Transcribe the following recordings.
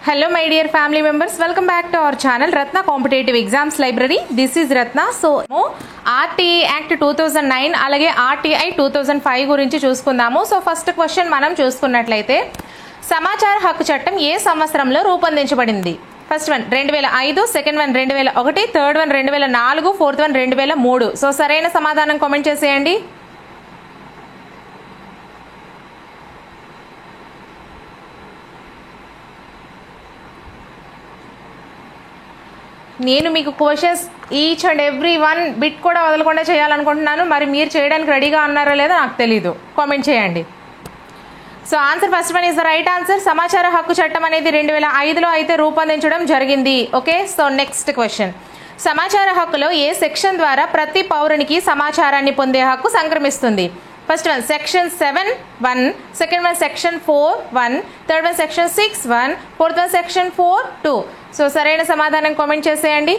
Hello my dear family members, welcome back to our channel Ratna Competitive Exams Library. This is Ratna. So RTI Act 2009 అలాగే RTI 2005 గురించి చూసుకుందాము. So first question మనం చూసుకున్నట్లయితే సమాచార హక్కు చట్టం ఏ సంవత్సరంలో రూపొందించబడింది? First one 2005, second one 2001, third one 2004, fourth one 2003. So సరైన సమాధానం కామెంట్ చేసేయండి. నేను మీకు questions each and every one bit కూడా వదలకుండా చేయాలనుకుంటున్నాను. మరి మీరు చేయడానికి రెడీగా ఉన్నారో లేదో నాకు తెలీదు, కామెంట్ చేయండి. So answer first one is the right answer. సమాచార హక్కు చట్టం అనేది 2005లో అయితే రూపొందించడం జరిగింది. ఓకే, సో నెక్స్ట్ క్వశ్చన్, సమాచార హక్కులో ఏ సెక్షన్ ద్వారా ప్రతి పౌరునికి సమాచారాన్ని పొందే హక్కు సంక్రమిస్తుంది? First one section 7(1), second one section 4(1), third one section 6(1), fourth one section 4(2). So సరైన సమాధానం కామెంట్ చేసేయండి.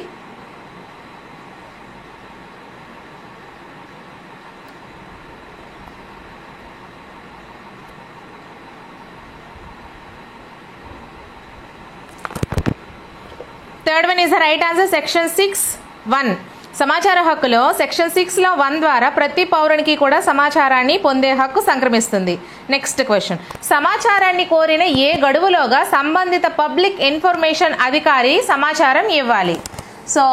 Third one is the right answer, section 6(1). సమాచార హక్కులో సెక్షన్ 6లో 1 ద్వారా ప్రతి పౌరునికి కూడా సమాచారాన్ని పొందే హక్కు సంక్రమిస్తుంది. నెక్స్ట్ క్వశ్చన్, సమాచారాన్ని కోరిన ఏ గడువులోగా సంబంధిత పబ్లిక్ ఇన్ఫర్మేషన్ అధికారి సమాచారం ఇవ్వాలి? సో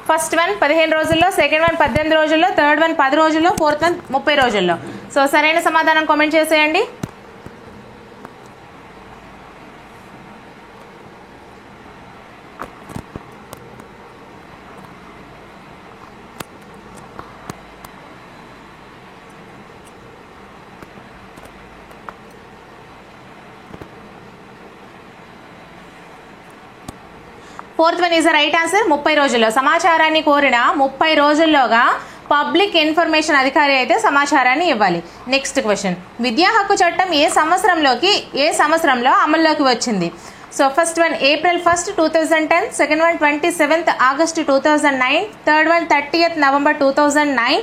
ఫస్ట్ వన్ 15 రోజుల్లో, సెకండ్ వన్ 18 రోజుల్లో, థర్డ్ వన్ 10 రోజుల్లో, ఫోర్త్ వన్ 30 రోజుల్లో. సో సరైన సమాధానం కామెంట్ చేసేయండి. Fourth one is the right answer, 30 రోజుల్లో. సమాచారాన్ని కోరిన 30 రోజుల్లోగా పబ్లిక్ ఇన్ఫర్మేషన్ అధికారి అయితే సమాచారాన్ని ఇవ్వాలి. నెక్స్ట్ క్వశ్చన్, విద్యా హక్కు చట్టం ఏ సంవత్సరంలో అమల్లోకి వచ్చింది? So first one April 1, 2010, second one 27th August 2009, third one 30th November 2009,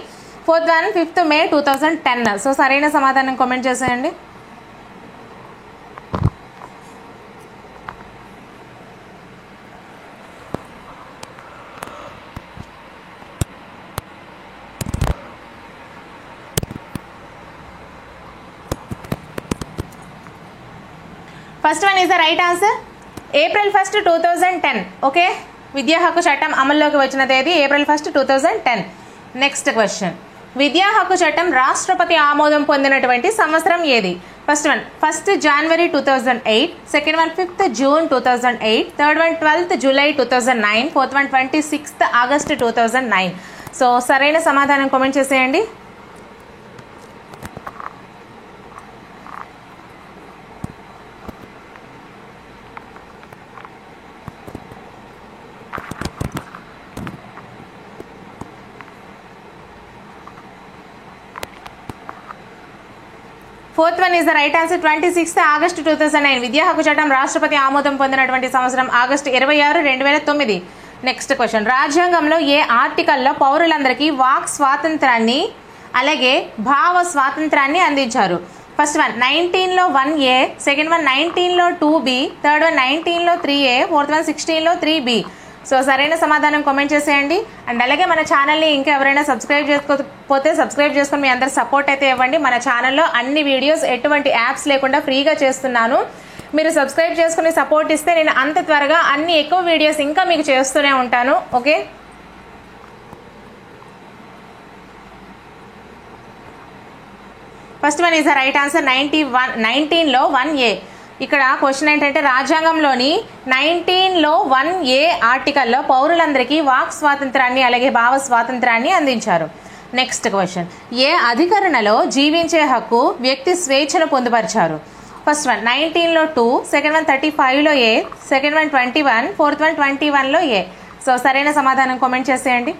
fourth one 5th May 2010. So సరైన సమాధానం కామెంట్ చేసేయండి. First one is the right answer, April 1, 2010. Okay, విద్యా హక్కు చట్టం అమల్లోకి వచ్చిన తేదీ April 1, 2010. నెక్స్ట్ క్వశ్చన్, విద్యా హక్కు చట్టం రాష్ట్రపతి ఆమోదం పొందినటువంటి సంవత్సరం ఏది? First one 1st January 2008, second one 5th June 2008, third one 12th July 2009, fourth one 26th August 2009. So సరైన సమాధానం కామెంట్ చేసేయండి. Fourth one is the right answer, 26th August 2009. విద్యా హక్కు చట్టం రాష్ట్రపతి ఆమోదం పొందినటువంటి సంవత్సరం ఆగస్టు 26, 2009. నెక్స్ట్ క్వశ్చన్, రాజ్యాంగంలో ఏ ఆర్టికల్లో పౌరులందరికీ వాక్ స్వాతంత్రాన్ని అలాగే భావ స్వాతంత్రాన్ని అందించారు? ఫస్ట్ వన్ 19లో 1A, సెకండ్ వన్ 19లో 2B, థర్డ్ వన్ 19లో 3A, ఫోర్త్ వన్ 16లో 3B. సో సరైన సమాధానం కామెంట్ చేసేయండి. అండ్ అలాగే మన ఛానల్ని ఇంకా ఎవరైనా సబ్స్క్రైబ్ చేసుకోకపోతే సబ్స్క్రైబ్ చేసుకొని మీ అందరు సపోర్ట్ అయితే ఇవ్వండి. మన ఛానల్లో అన్ని వీడియోస్ ఎటువంటి యాప్స్ లేకుండా ఫ్రీగా చేస్తున్నాను. మీరు సబ్స్క్రైబ్ చేసుకుని సపోర్ట్ ఇస్తే నేను అంత త్వరగా అన్ని ఎక్కువ వీడియోస్ ఇంకా మీకు చేస్తూనే ఉంటాను. Okay, first one is the right answer, 19లో 1A. ఇక్కడ క్వశ్చన్ ఏంటంటే రాజ్యాంగంలోని 19లో 1A ఆర్టికల్లో పౌరులందరికీ వాక్ స్వాతంత్రాన్ని అలాగే భావ స్వాతంత్రాన్ని అందించారు. నెక్స్ట్ క్వశ్చన్, ఏ అధికరణలో జీవించే హక్కు వ్యక్తి స్వేచ్ఛను పొందుపరిచారు? ఫస్ట్ వన్ 19లో 2, సెకండ్ వన్ 35లో A, second one 21, fourth one 21లో A. సో సరైన సమాధానం కామెంట్ చేసేయండి.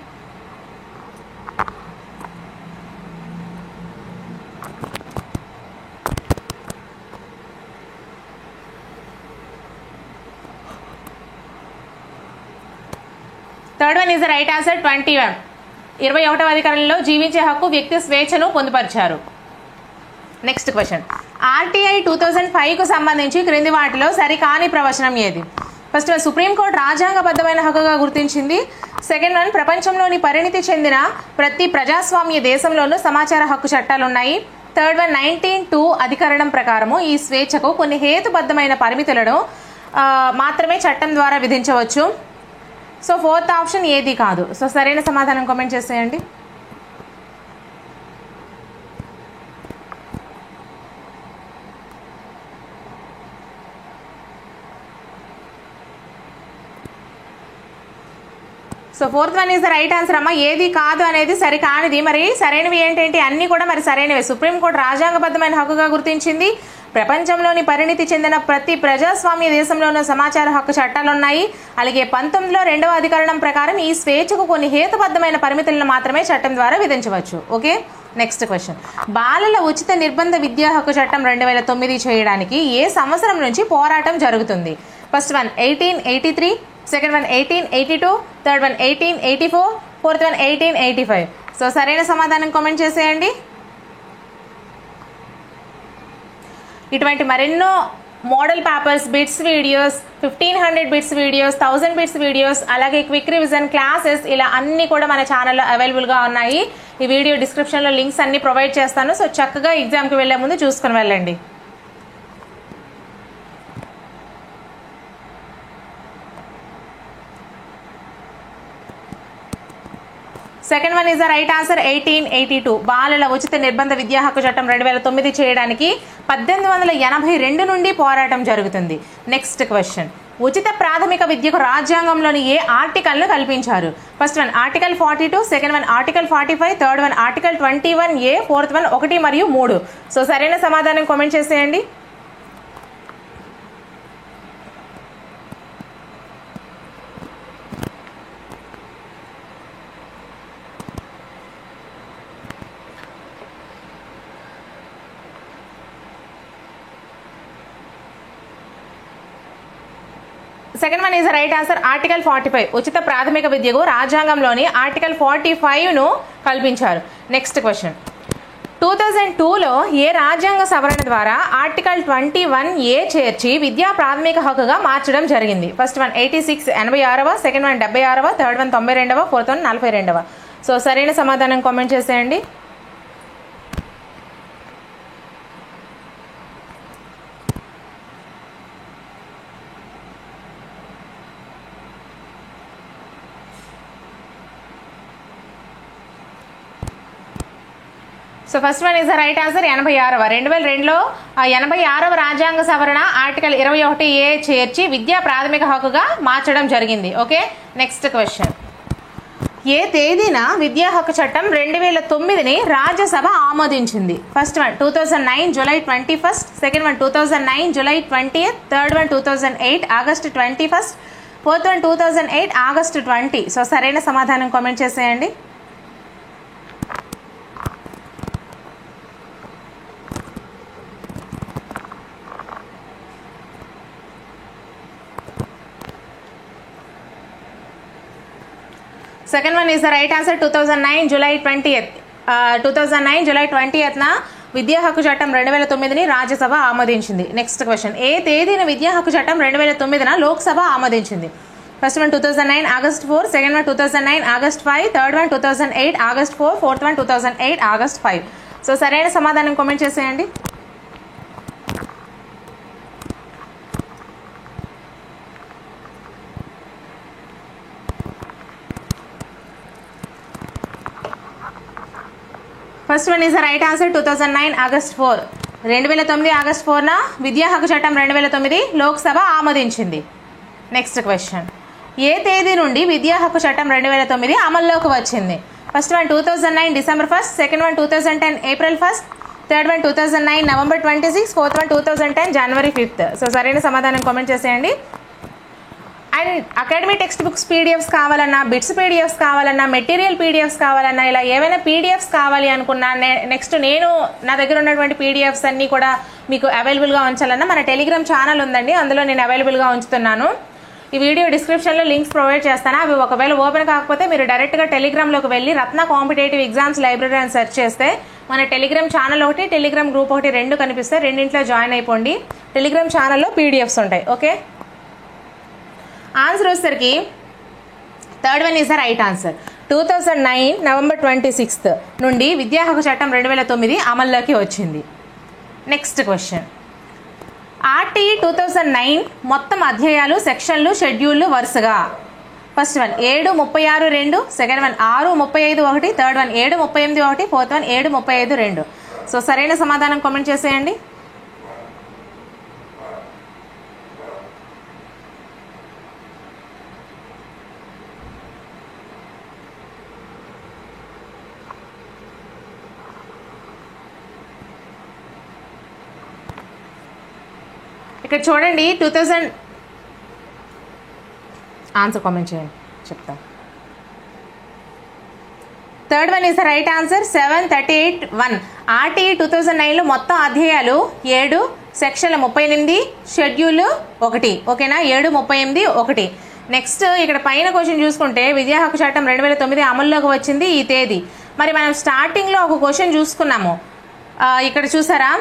Third one is the right answer, 21. 21వ అధికరణలో జీవించే హక్కు వ్యక్తి స్వేచ్ఛను పొందుపరిచారు. నెక్స్ట్ క్వశ్చన్, ఆర్టీఐ 2005కు సంబంధించి క్రింది వాటిలో సరికాని ప్రవచనం ఏది? ఫస్ట్ వన్, సుప్రీంకోర్టు రాజ్యాంగబద్ధమైన హక్కుగా గుర్తించింది. సెకండ్ వన్, ప్రపంచంలోని పరిణితి చెందిన ప్రతి ప్రజాస్వామ్య దేశంలోనూ సమాచార హక్కు చట్టాలు ఉన్నాయి. థర్డ్ వన్, 19(2) అధికరణం ప్రకారము ఈ స్వేచ్ఛకు కొన్ని హేతుబద్ధమైన పరిమితులను మాత్రమే చట్టం ద్వారా విధించవచ్చు. సో ఫోర్త్ ఆప్షన్ ఏది కాదు. సో సరైన సమాధానం కామెంట్ చేసేయండి. So fourth one is the right answer అమ్మ. ఏది కాదు అనేది సరికానిది. మరి సరైనవి ఏంటంటే అన్ని కూడా మరి సరైనవి. సుప్రీంకోర్టు రాజ్యాంగబద్ధమైన హక్కుగా గుర్తించింది. ప్రపంచంలోని పరిణితి చెందిన ప్రతి ప్రజాస్వామ్య దేశంలోనూ సమాచార హక్కు చట్టాలు ఉన్నాయి. అలాగే 19లో 2వ అధికరణం ప్రకారం ఈ స్వేచ్ఛకు కొన్ని హేతుబద్ధమైన పరిమితులను మాత్రమే చట్టం ద్వారా విధించవచ్చు. Okay, next question. బాలల ఉచిత నిర్బంధ విద్యా హక్కు చట్టం 2009 చేయడానికి ఏ సంవత్సరం నుంచి పోరాటం జరుగుతుంది? First one 1883, second one 1882, third one 1884, fourth one 1885. So సరైన సమాధానం కామెంట్ చేసేయండి. ఇటువంటి మరెన్నో model papers, bits videos, 1500 bits videos, 1000 bits videos, అలాగే క్విక్ రివిజన్ క్లాసెస్, ఇలా అన్ని కూడా మన ఛానల్లో అవైలబుల్గా ఉన్నాయి. ఈ వీడియో డిస్క్రిప్షన్లో లింక్స్ అన్ని ప్రొవైడ్ చేస్తాను. సో చక్కగా ఎగ్జామ్కి వెళ్లే ముందు చూసుకొని వెళ్ళండి. Second one is the right answer 1882. బాలల ఉచిత నిర్బంధ విద్యా హక్కు చట్టం 2009 చేయడానికి 1882 నుండి పోరాటం జరుగుతుంది. Next question. ఉచిత ప్రాథమిక విద్యకు రాజ్యాంగంలోని ఏ ఆర్టికల్ను కల్పించారు? First one article 42, second one article 45, third one article 21A, fourth one 1 మరియు 3. సో సరైన సమాధానం కామెంట్ చేసేయండి. Second one is the right answer article 45. ఉచిత ప్రాథమిక విద్యకు రాజ్యాంగంలోని ఆర్టికల్ 45ను కల్పించారు. Next question. 2002లో ఏ రాజ్యాంగ సవరణ ద్వారా ఆర్టికల్ 21A చేర్చి విద్యా ప్రాథమిక హక్కుగా మార్చడం జరిగింది? ఫస్ట్ వన్ 86 86వ, సెకండ్ వన్ 76వ, థర్డ్ వన్ 92వ, ఫోర్త్ వన్ 42వ. సో సరైన సమాధానం కామెంట్ చేసేయండి. So first one is the right answer 86వ. 2002లో 86వ రాజ్యాంగ సవరణ ఆర్టికల్ 21A చేర్చి విద్యా ప్రాథమిక హక్కుగా మార్చడం జరిగింది. Okay, next question. ఏ తేదీన విద్యా హక్కు చట్టం 2009ని రాజ్యసభ ఆమోదించింది? First one 2009 July 21, second one 2009 July 20, third one 2008 August 21, fourth one 2008 August 20. So సరైన సమాధానం కామెంట్ చేసేయండి. Second one is the right answer 2009 July 20th. 2009 July 20న విద్యా హక్కు చట్టం 2009ని రాజ్యసభ ఆమోదించింది. Next question. ఏ తేదీన విద్యా హక్కు చట్టం 2009న లోక్సభ ఆమోదించింది? First one 2009 August 4, second one 2009 August 5, third one 2008 August 4, fourth one 2008 August 5. So సరైన సమాధానం కామెంట్ చేసేయండి. First one is the right answer 2009 August 4. 2009 August 4న విద్యా హక్కు చట్టం 2009 లోక్సభ ఆమోదించింది. Next question. ఏ తేదీ నుండి విద్యా హక్కు చట్టం 2009 అమల్లోకి వచ్చింది? First one 2009 December 1, second one 2010 April 1, third one 2009 November 26, fourth one 2010 జనవరి 5. సో సరైన సమాధానం కామెంట్ చేసేయండి. And academy text books PDFs కావాలన్నా, బిట్స్ పీడిఎఫ్స్ కావాలన్నా, మెటీరియల్ పీడిఎఫ్స్ కావాలన్నా, ఇలా ఏమైనా పీడిఎఫ్స్ కావాలి అనుకున్నా, నెక్స్ట్ నేను నా దగ్గర ఉన్నటువంటి పీడిఎఫ్స్ అన్నీ కూడా మీకు అవైలబుల్గా ఉంచాలన్నా మన టెలిగ్రామ్ ఛానల్ ఉందండి, అందులో నేను అవైలబుల్గా ఉంచుతున్నాను. ఈ వీడియో డిస్క్రిప్షన్లో లింక్స్ ప్రొవైడ్ చేస్తాను. అవి ఒకవేళ ఓపెన్ కాకపోతే మీరు డైరెక్ట్గా టెలిగ్రామ్లోకి వెళ్ళి రత్న కాంపిటేటివ్ ఎగ్జామ్స్ లైబ్రరీ అని సెర్చ్ చేస్తే మన టెలిగ్రామ్ ఛానల్ ఒకటి, టెలిగ్రామ్ గ్రూప్ ఒకటి, రెండు కనిపిస్తాయి. రెండింట్లో జాయిన్ అయిపోండి. టెలిగ్రామ్ ఛానల్లో పీడిఎఫ్స్ ఉంటాయి. ఓకే, ఆన్సర్ వచ్చేసరికి third one is the right answer. 2009 November 26 నుండి విద్యా హక్కు చట్టం 2009 అమల్లోకి వచ్చింది. నెక్స్ట్ క్వశ్చన్, ఆర్టీఈ 2009 మొత్తం అధ్యాయాలు, సెక్షన్లు, షెడ్యూళ్ళు వరుసగా first one 7:36(2), second one 6:35(1), third one 7:38(1), fourth one 7:35(2). So సరైన సమాధానం కామెంట్ చేసేయండి. ఇక్కడ చూడండి 2000 ఆన్సర్ కామెంట్ చేయండి, చెప్తా. Third one is the right answer 7:38(1). RTE 2009లో మొత్తం అధ్యాయాలు 7, సెక్షన్ల 38, షెడ్యూల్ 1. ఓకేనా, 7:38(1). నెక్స్ట్ ఇక్కడ పైన క్వశ్చన్ చూసుకుంటే విద్యా హక్కు చట్టం 2009 అమల్లోకి వచ్చింది ఈ తేదీ. మరి మనం స్టార్టింగ్లో ఒక క్వశ్చన్ చూసుకున్నాము, ఇక్కడ చూసారా,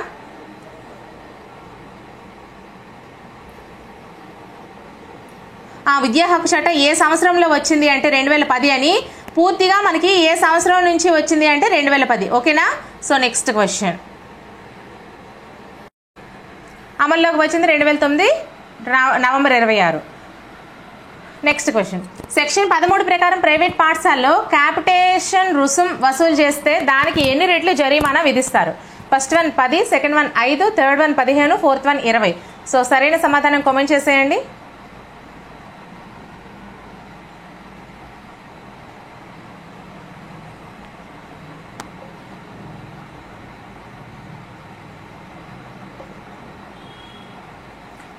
విద్యా హక్కు చట్టం ఏ సంవత్సరంలో వచ్చింది అంటే 2010 అని. పూర్తిగా మనకి ఏ సంవత్సరం నుంచి వచ్చింది అంటే 2010. ఓకేనా, సో నెక్స్ట్ క్వశ్చన్, అమల్లోకి వచ్చింది 2009 నవంబర్ 26. నెక్స్ట్ క్వశ్చన్, సెక్షన్ 13 ప్రకారం ప్రైవేట్ పాఠశాలలో క్యాపిటేషన్ రుసుం వసూలు చేస్తే దానికి ఎన్ని రెట్లు జరిమానా విధిస్తారు? First one 10, second one 5, third one 15, fourth one 20. So సరైన సమాధానం కామెంట్ చేసేయండి.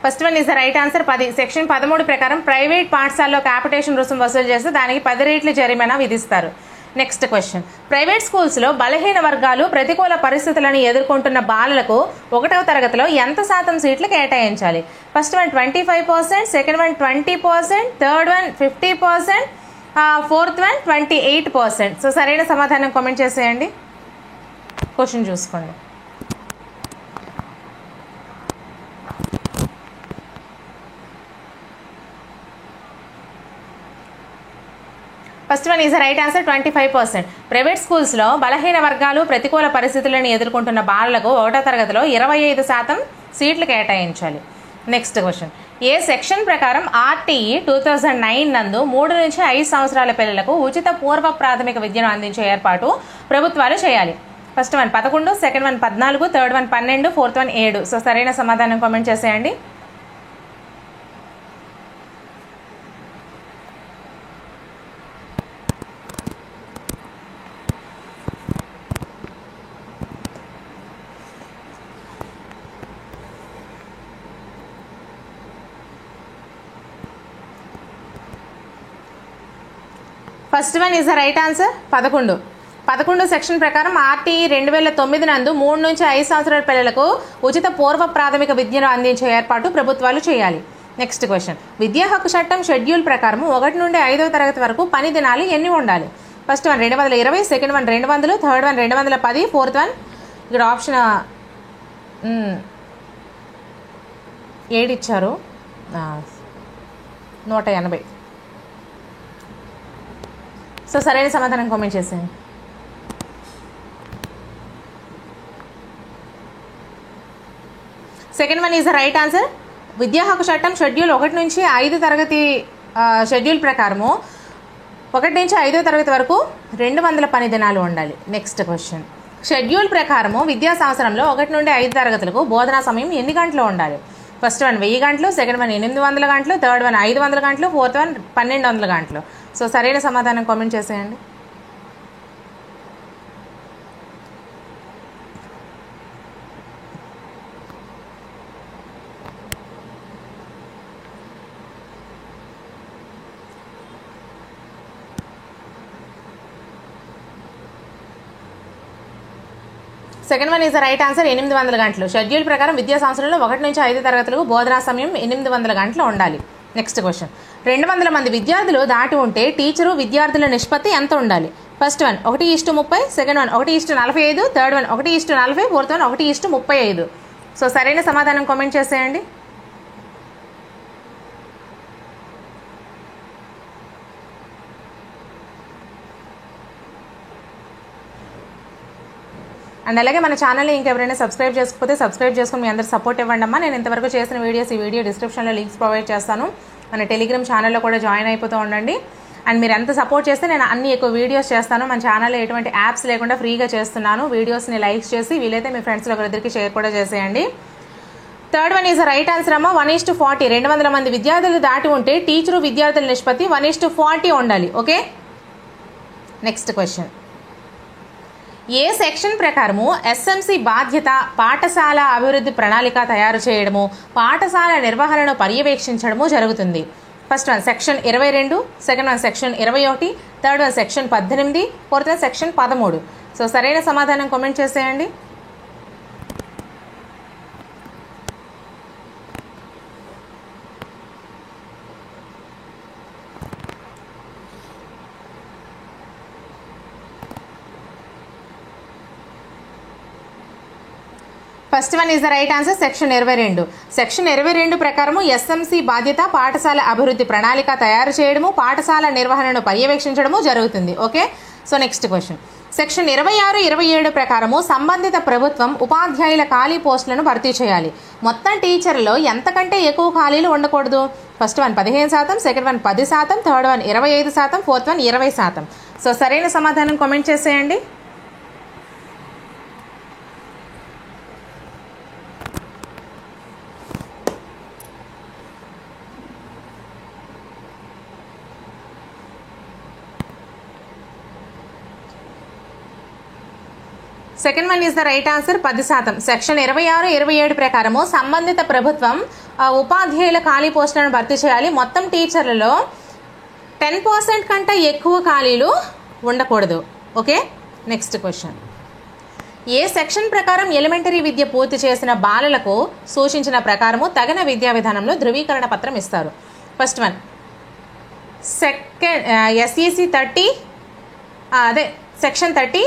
First one is the right answer 10. Section 13 ప్రకారం ప్రైవేట్ పాఠశాలలో క్యాపిటేషన్ రుసుం వసూలు చేస్తే దానికి 10 రెట్లు జరిమానా విధిస్తారు. నెక్స్ట్ క్వశ్చన్, ప్రైవేట్ స్కూల్స్లో బలహీన వర్గాలు ప్రతికూల పరిస్థితులను ఎదుర్కొంటున్న బాలలకు 1వ తరగతిలో ఎంత శాతం సీట్లు కేటాయించాలి? First one 25%, second one 20%, third one 50%, fourth one 28%. So సరైన సమాధానం కామెంట్ చేసేయండి. క్వశ్చన్ చూసుకోండి. First one is the right answer 25%. Private స్కూల్స్లో బలహీన వర్గాలు ప్రతికూల పరిస్థితులను ఎదుర్కొంటున్న బాలలకు 1వ తరగతిలో 25% సీట్లు కేటాయించాలి. నెక్స్ట్ క్వశ్చన్, ఏ సెక్షన్ ప్రకారం ఆర్టీఈ 2009 నందు 3 నుంచి 5 సంవత్సరాల పిల్లలకు ఉచిత పూర్వ ప్రాథమిక విద్యను అందించే ఏర్పాటు ప్రభుత్వాలు చేయాలి? First one 11, second one 14, third one 12, fourth one 7. So సరైన సమాధానం కామెంట్ చేసేయండి. First one is the right answer 11 section ప్రకారం ఆర్టీఈ 2009 నందు 3 నుంచి 5 సంవత్సరాల పిల్లలకు ఉచిత పూర్వ ప్రాథమిక విద్యను అందించే ఏర్పాటు ప్రభుత్వాలు చేయాలి. నెక్స్ట్ క్వశ్చన్, విద్యా హక్కు చట్టం షెడ్యూల్ ప్రకారం 1 నుండి 5వ తరగతి వరకు పని దినాలు ఎన్ని ఉండాలి? First one 220, second one 200, third one 210, fourth one ఇక్కడ ఆప్షన్ 7 ఇచ్చారు 180. సో సరైన సమాధానం కామెంట్ చేసేయండి. Second one is the right answer. విద్యా హక్కు చట్టం షెడ్యూల్ 1 నుంచి 5 తరగతి షెడ్యూల్ ప్రకారము 1 నుంచి 5వ తరగతి వరకు 200 పని దినాలు ఉండాలి. నెక్స్ట్ క్వశ్చన్, షెడ్యూల్ ప్రకారము విద్యా సంవత్సరంలో 1 నుండి 5 తరగతులకు బోధనా సమయం ఎన్ని గంటలు ఉండాలి? ఫస్ట్ వన్ 1000 గంటలు, సెకండ్ వన్ 800 గంటలు, థర్డ్ వన్ 500 గంటలు, ఫోర్త్ వన్ 1200 గంటలు. సో సరైన సమాధానం కామెంట్ చేసేయండి. Second one is the right answer 800 గంటలు. షెడ్యూల్ ప్రకారం విద్యా సంవత్సరంలో 1 నుంచి 5 తరగతులకు బోధనా సమయం 800 గంటలు ఉండాలి. నెక్స్ట్ క్వశ్చన్ 200 మంది విద్యార్థులు దాటి ఉంటే టీచరు విద్యార్థుల నిష్పత్తి ఎంత ఉండాలి? First one 1:30, second one 1:45, third one 1:40, fourth one 1:35. So సరైన సమాధానం కామెంట్ చేసేయండి. అండ్ అలాగే మన ఛానల్ని ఇంకెవరైనా సబ్స్క్రైబ్ చేసుకోకపోతే సబ్స్క్రైబ్ చేసుకుని మీ అందరు సపోర్ట్ ఇవ్వండి అమ్మా. నేను ఇంతవరకు చేసిన వీడియోస్ ఈ వీడియో డిస్క్రిప్షన్లో లింక్స్ ప్రొవైడ్ చేస్తాను. మన టెలిగ్రామ్ ఛానల్లో కూడా జాయిన్ అయిపోతూ ఉండండి. అండ్ మీరు ఎంత సపోర్ట్ చేస్తే నేను అన్ని ఎక్కువ వీడియోస్ చేస్తాను. మన ఛానల్లో ఎటువంటి యాప్స్ లేకుండా ఫ్రీగా చేస్తున్నాను. వీడియోస్ని లైక్ చేసి వీలైతే మీ ఫ్రెండ్స్లో ఒకరిద్దరికి షేర్ కూడా చేసేయండి. Third one is right answer అమ్మ. 1:40. 200 మంది విద్యార్థులు దాటి ఉంటే టీచరు విద్యార్థుల నిష్పత్తి 1:40 ఉండాలి. Okay, next question. ఏ సెక్షన్ ప్రకారము ఎస్ఎంసి బాధ్యత పాఠశాల అభివృద్ధి ప్రణాళిక తయారు చేయడము, పాఠశాల నిర్వహణను పర్యవేక్షించడము జరుగుతుంది? First one section 22, second one section 21, third one section 18, fourth one section 13. So సరైన సమాధానం కామెంట్ చేసేయండి. First one is the right answer, section 22. Section 22 ప్రకారము ఎస్ఎంసి బాధ్యత పాఠశాల అభివృద్ధి ప్రణాళిక తయారు చేయడము, పాఠశాల నిర్వహణను పర్యవేక్షించడము జరుగుతుంది. Okay, so next question. Section 26, 27 ప్రకారము సంబంధిత ప్రభుత్వం ఉపాధ్యాయుల ఖాళీ పోస్టులను భర్తీ చేయాలి. మొత్తం టీచర్లో ఎంతకంటే ఎక్కువ ఖాళీలు ఉండకూడదు? First one 15%, second one 10%, third one 25%, fourth one 20%. So సరైన సమాధానం కామెంట్ చేసేయండి. Second one is the right answer, 10%. Section 26, 27 ప్రకారము సంబంధిత ప్రభుత్వం ఉపాధ్యాయుల ఖాళీ పోస్టులను భర్తీ చేయాలి. మొత్తం టీచర్లలో 10% కంటే ఎక్కువ ఖాళీలు ఉండకూడదు. Okay, next question. ఏ సెక్షన్ ప్రకారం ఎలిమెంటరీ విద్య పూర్తి చేసిన బాలలకు సూచించిన ప్రకారము తగిన విద్యా విధానంలో ధృవీకరణ పత్రం ఇస్తారు? ఫస్ట్ వన్ SEC 30, అదే section 30,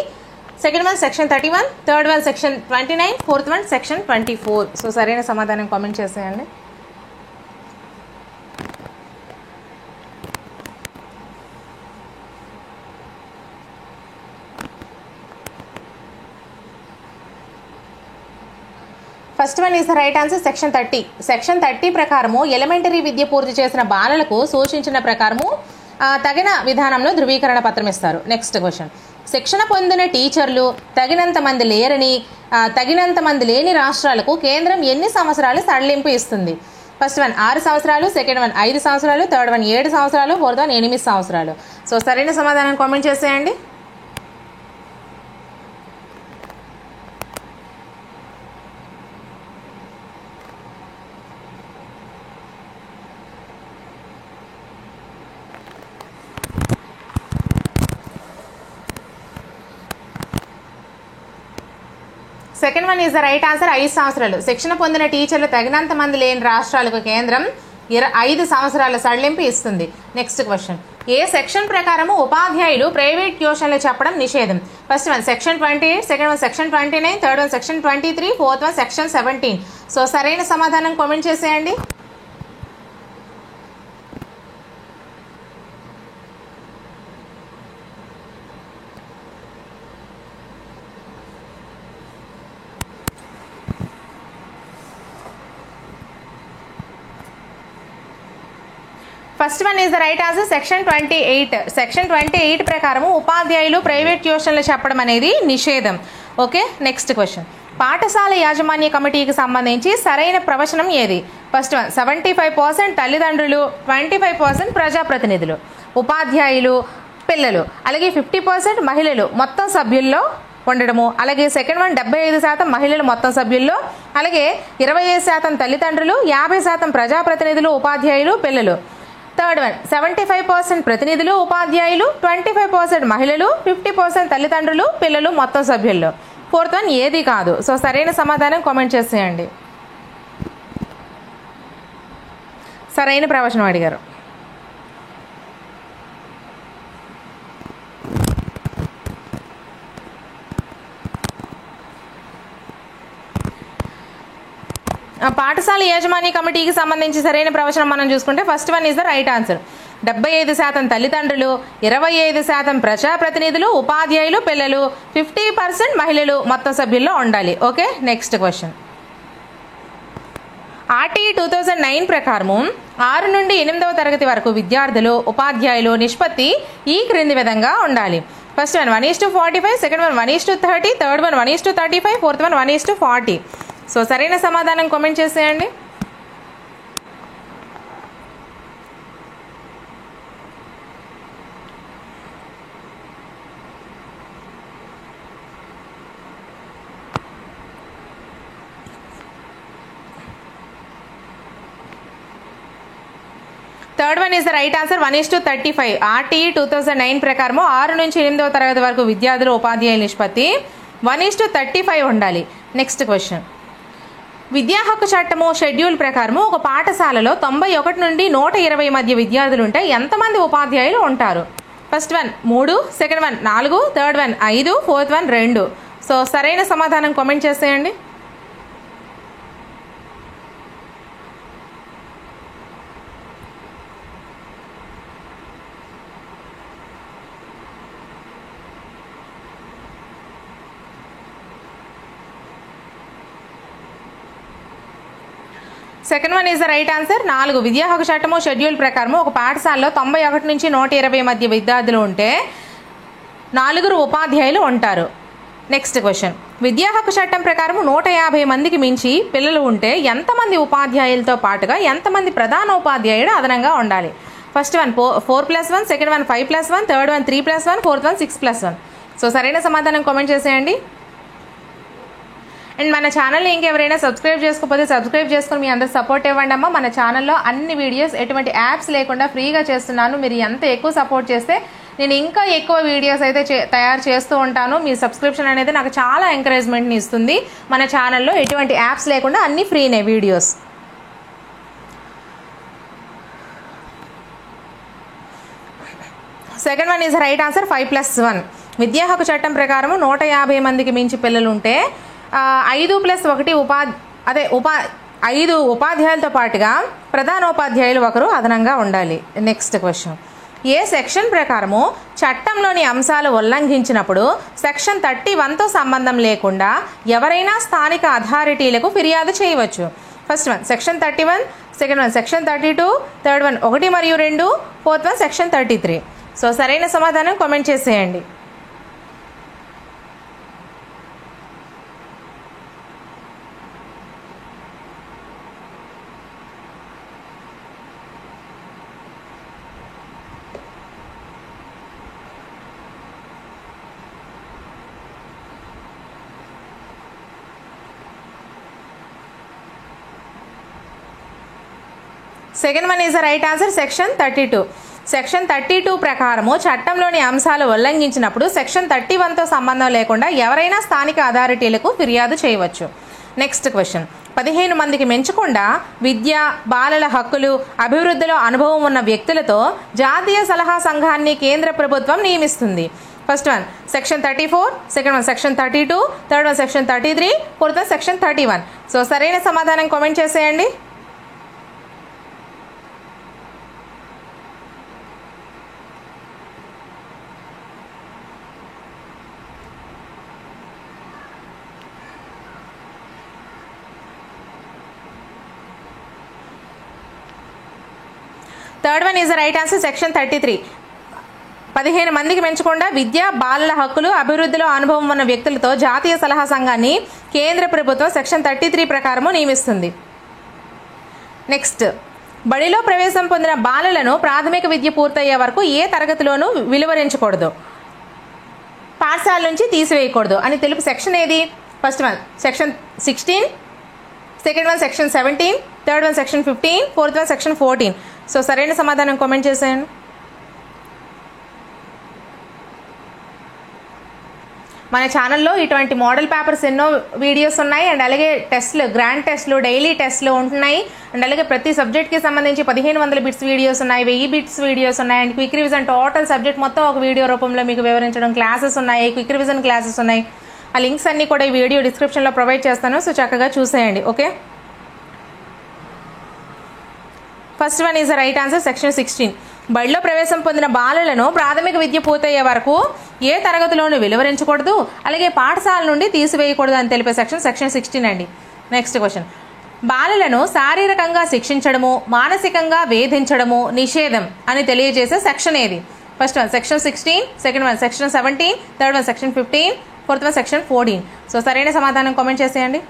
second one section 31, third one section 29, fourth one section 24. So సరైన సమాధానం కామెంట్ చేసేయండి. First one is the right answer, section 30. Section 30 ప్రకారము ఎలిమెంటరీ విద్య పూర్తి చేసిన బాలలకు సూచించిన ప్రకారము తగిన విధానంలో ధృవీకరణ పత్రం ఇస్తారు. Next question. శిక్షణ పొందిన టీచర్లు తగినంత మంది లేని రాష్ట్రాలకు కేంద్రం ఎన్ని సంవత్సరాలు సడలింపు ఇస్తుంది? ఫస్ట్ వన్ 6 సంవత్సరాలు, సెకండ్ వన్ 5 సంవత్సరాలు, థర్డ్ వన్ 7 సంవత్సరాలు, ఫోర్త్ వన్ 8 సంవత్సరాలు. సో సరైన సమాధానం కామెంట్ చేసేయండి. Second one is the right answer, 5 సంవత్సరాలు. శిక్షణ పొందిన టీచర్లు తగినంత మంది లేని రాష్ట్రాలకు కేంద్రం 5 సంవత్సరాల సడలింపు ఇస్తుంది. Next question. ఏ సెక్షన్ ప్రకారము ఉపాధ్యాయులు ప్రైవేట్ ట్యూషన్లు చెప్పడం నిషేధం? First one section 28, second one section 29, third one section 23, fourth one section 17. So సరైన సమాధానం కామెంట్ చేసేయండి. First one is the right answer, section 28. Section 28 ప్రకారము ఉపాధ్యాయులు ప్రైవేట్ ట్యూషన్లు చెప్పడం అనేది నిషేధం. Okay, next question. పాఠశాల యాజమాన్య కమిటీకి సంబంధించి సరైన ప్రవచనం ఏది? ఫస్ట్ వన్ 75% తల్లిదండ్రులు, 25% ప్రజాప్రతినిధులు, ఉపాధ్యాయులు, పిల్లలు, అలాగే 50% మహిళలు మొత్తం సభ్యుల్లో ఉండడము. అలాగే సెకండ్ వన్ 75% మహిళలు మొత్తం సభ్యుల్లో, అలాగే 25% తల్లిదండ్రులు, 50% ప్రజాప్రతినిధులు, ఉపాధ్యాయులు, పిల్లలు. థర్డ్ వన్ 75% ప్రతినిధులు, ఉపాధ్యాయులు, 25% మహిళలు, 50% తల్లిదండ్రులు, పిల్లలు మొత్తం సభ్యుల్లో. ఫోర్త్ వన్ ఏది కాదు. సో సరైన సమాధానం కామెంట్ చేసేయండి. సరైన ప్రవచనం అడిగారు. పాఠశాల యాజమాన్య కమిటీకి సంబంధించి సరైన ప్రవచనం మనం చూసుకుంటే first one is the right answer. 75% తల్లిదండ్రులు, 25% ప్రజాప్రతినిధులు, ఉపాధ్యాయులు, పిల్లలు, 50% మహిళలు మొత్తం సభ్యుల్లో ఉండాలి. Okay, next question. ఆర్టీఈ 2009 ప్రకారము 6 నుండి 8వ తరగతి వరకు విద్యార్థులు, ఉపాధ్యాయులు నిష్పత్తి ఈ క్రింది విధంగా ఉండాలి. First one 1:45, second one 1:30, third one 1:35, fourth one 1:40. So సరైన సమాధానం కామెంట్ చేసేయండి. Third one is the right answer 1:35. RTE 2009 ప్రకారము 6 నుంచి 8వ తరగతి వరకు విద్యార్థులు, ఉపాధ్యాయుల నిష్పత్తి 1:35 ఉండాలి. Next question. విద్యా హక్కు చట్టము షెడ్యూల్ ప్రకారము ఒక పాఠశాలలో 91 నుండి 120 మధ్య విద్యార్థులు ఉంటే ఎంతమంది ఉపాధ్యాయులు ఉంటారు? First one 3, second one 4, third one 5, fourth one 2. So సరైన సమాధానం కామెంట్ చేసేయండి. Second one is the right answer. 4 విద్యా హక్కు చట్టము షెడ్యూల్ ప్రకారము ఒక పాఠశాలలో 91 నుంచి 120 మధ్య విద్యార్థులు ఉంటే 4 ఉపాధ్యాయులు ఉంటారు. Next question. విద్యా హక్కు చట్టం ప్రకారం 150 మందికి మించి పిల్లలు ఉంటే ఎంతమంది ఉపాధ్యాయులతో పాటుగా ఎంతమంది ప్రధాన ఉపాధ్యాయుడు అదనంగా ఉండాలి? First one 4+1, second one 5+1, third one 3+1, fourth one 6+1. So సరైన సమాధానం కామెంట్ చేసేయండి. అండ్ మన ఛానల్ని ఇంకెవరైనా సబ్స్క్రైబ్ చేసుకోకపోతే సబ్స్క్రైబ్ చేసుకొని మీ అందరు సపోర్ట్ ఇవ్వండి అమ్మా. మన ఛానల్లో అన్ని వీడియోస్ ఎటువంటి యాప్స్ లేకుండా ఫ్రీగా చేస్తున్నాను. మీరు ఎంత ఎక్కువ సపోర్ట్ చేస్తే నేను ఇంకా ఎక్కువ వీడియోస్ అయితే తయారు చేస్తూ ఉంటాను. మీ సబ్స్క్రిప్షన్ అనేది నాకు చాలా ఎంకరేజ్మెంట్ని ఇస్తుంది. మన ఛానల్లో ఎటువంటి యాప్స్ లేకుండా అన్ని ఫ్రీనే videos. Second one is right answer 5+1. విద్యా హక్కు చట్టం ప్రకారం 150 మందికి మించి పిల్లలు ఉంటే 5+1 5 ఉపాధ్యాయులతో పాటుగా ప్రధానోపాధ్యాయులు ఒకరు అదనంగా ఉండాలి. Next question. ఏ సెక్షన్ ప్రకారము చట్టంలోని అంశాలు ఉల్లంఘించినప్పుడు సెక్షన్ 31తో సంబంధం లేకుండా ఎవరైనా స్థానిక అథారిటీలకు ఫిర్యాదు చేయవచ్చు? First one section 31, second one section 32, third one 1 మరియు 2, ఫోర్త్ వన్ సెక్షన్ 33. సో సరైన సమాధానం కామెంట్ చేసేయండి. Second one is the right answer section 32. Section 32 ప్రకారము చట్టంలోని అంశాలు ఉల్లంఘించినప్పుడు సెక్షన్ 31తో సంబంధం లేకుండా ఎవరైనా స్థానిక అథారిటీలకు ఫిర్యాదు చేయవచ్చు. Next question. 15 మందికి మించకుండా విద్య, బాలల హక్కులు, అభివృద్ధిలో అనుభవం ఉన్న వ్యక్తులతో జాతీయ సలహా సంఘాన్ని కేంద్ర ప్రభుత్వం నియమిస్తుంది. First one section 34, second one section 32, third one section 33, fourth one section 31. So సరైన సమాధానం కామెంట్ చేసేయండి. Third one is the right answer section 33. 15 మందికి పెంచకుండా విద్య, బాలల హక్కులు, అభివృద్ధిలో అనుభవం ఉన్న వ్యక్తులతో జాతీయ సలహా సంఘాన్ని కేంద్ర ప్రభుత్వం సెక్షన్ 33 ప్రకారము నియమిస్తుంది. నెక్స్ట్. బడిలో ప్రవేశం పొందిన బాలలను ప్రాథమిక విద్య పూర్తయ్యే వరకు ఏ తరగతిలోనూ విలువరించకూడదు, పాఠశాల నుంచి తీసివేయకూడదు అని తెలుపు సెక్షన్ ఏది? First one section 16, second one section 17, third one section 15, fourth one section 14. So సరైన సమాధానం కామెంట్ చేసేయండి. మన ఛానల్లో ఇటువంటి మోడల్ పేపర్స్ ఎన్నో వీడియోస్ ఉన్నాయి అండ్ అలాగే టెస్ట్లు, గ్రాండ్ టెస్ట్లు, డైలీ టెస్ట్లు ఉంటున్నాయి అండ్ అలాగే ప్రతి సబ్జెక్ట్కి సంబంధించి 1500 బిట్స్ వీడియోస్ ఉన్నాయి, 1000 బిట్స్ వీడియోస్ ఉన్నాయి and quick revision total subject మొత్తం ఒక వీడియో రూపంలో మీకు వివరించడం క్లాసెస్ ఉన్నాయి, క్విక్ రివిజన్ క్లాసెస్ ఉన్నాయి. ఆ లింక్స్ అన్నీ కూడా ఈ వీడియో డిస్క్రిప్షన్లో ప్రొవైడ్ చేస్తాను. సో చక్కగా చూసేయండి. Okay, first one is the right answer. Section 16. బడిలో ప్రవేశం పొందిన బాలలను ప్రాథమిక విద్య పూర్తయ్యే వరకు ఏ తరగతిలోనూ వెలువరించకూడదు, అలాగే పాఠశాల నుండి తీసివేయకూడదు అని తెలిపే సెక్షన్ 16 అండి. Next question. బాలలను శారీరకంగా శిక్షించడము, మానసికంగా వేధించడము నిషేధం అని తెలియజేసే సెక్షన్ ఏది? First one section 16, second one section 17, third one section 15, fourth one section 14. So సరైన సమాధానం కామెంట్ చేసేయండి.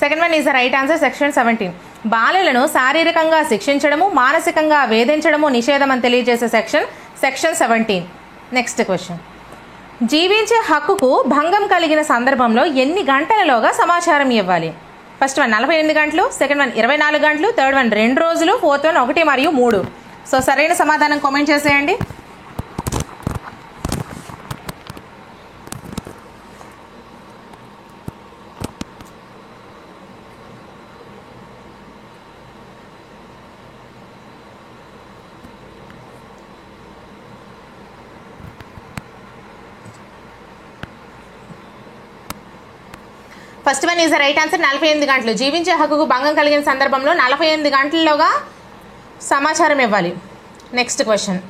Second one is the right answer. Section 17. బాలలను శారీరకంగా శిక్షించడము, మానసికంగా వేధించడము నిషేధం అని తెలియజేసే సెక్షన్ 17. Next question. జీవించే హక్కుకు భంగం కలిగిన సందర్భంలో ఎన్ని గంటలలోగా సమాచారం ఇవ్వాలి? ఫస్ట్ వన్ 48 గంటలు, సెకండ్ వన్ 24 గంటలు, థర్డ్ వన్ 2 రోజులు, ఫోర్త్ వన్ 1 మరియు 3. సో సరైన సమాధానం కామెంట్ చేసేయండి. First one is the right answer. 48 గంటలు. జీవించే హక్కుకు భంగం కలిగిన సందర్భంలో 48 గంటల్లోగా సమాచారం ఇవ్వాలి. Next question.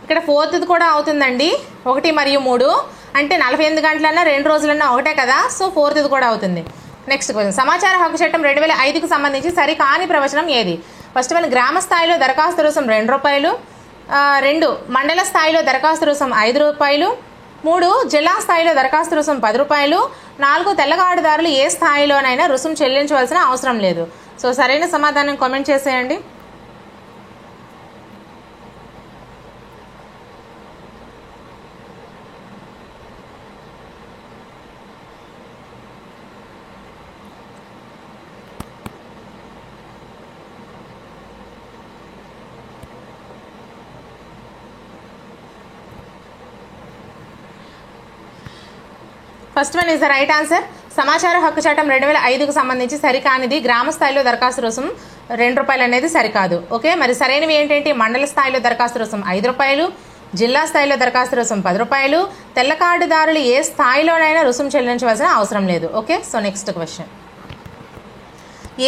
ఇక్కడ ఫోర్త్ కూడా అవుతుందండి, 1 మరియు 3 అంటే 48 గంటలన్నా 2 రోజులన్నా ఒకటే కదా, సో ఫోర్త్ కూడా అవుతుంది. Next question. సమాచార హక్కు చట్టం 2005కు సంబంధించి సరికాని ప్రవచనం ఏది? ఫస్ట్ వన్ గ్రామ స్థాయిలో దరఖాస్తు రుసుం ₹2, 2 మండల స్థాయిలో దరఖాస్తు రుసుం ₹5, 3 జిల్లా స్థాయిలో దరఖాస్తు రుసుం ₹10, 4 తెల్లగాడుదారులు ఏ స్థాయిలోనైనా రుసుం చెల్లించవలసిన అవసరం లేదు. సో సరైన సమాధానం కామెంట్ చేసేయండి. First one is the right answer. సమాచార హక్కు చట్టం 2005కు సంబంధించి సరికానిది గ్రామ స్థాయిలో దరఖాస్తు రుసుం ₹2 అనేది సరికాదు. ఓకే, మరి సరైనవి ఏంటంటే మండల స్థాయిలో దరఖాస్తు రుసుం ₹5, జిల్లా స్థాయిలో దరఖాస్తు రుసుం ₹10, తెల్ల కార్డుదారులు ఏ స్థాయిలోనైనా రుసుం చెల్లించవలసిన అవసరం లేదు. Okay, so next question.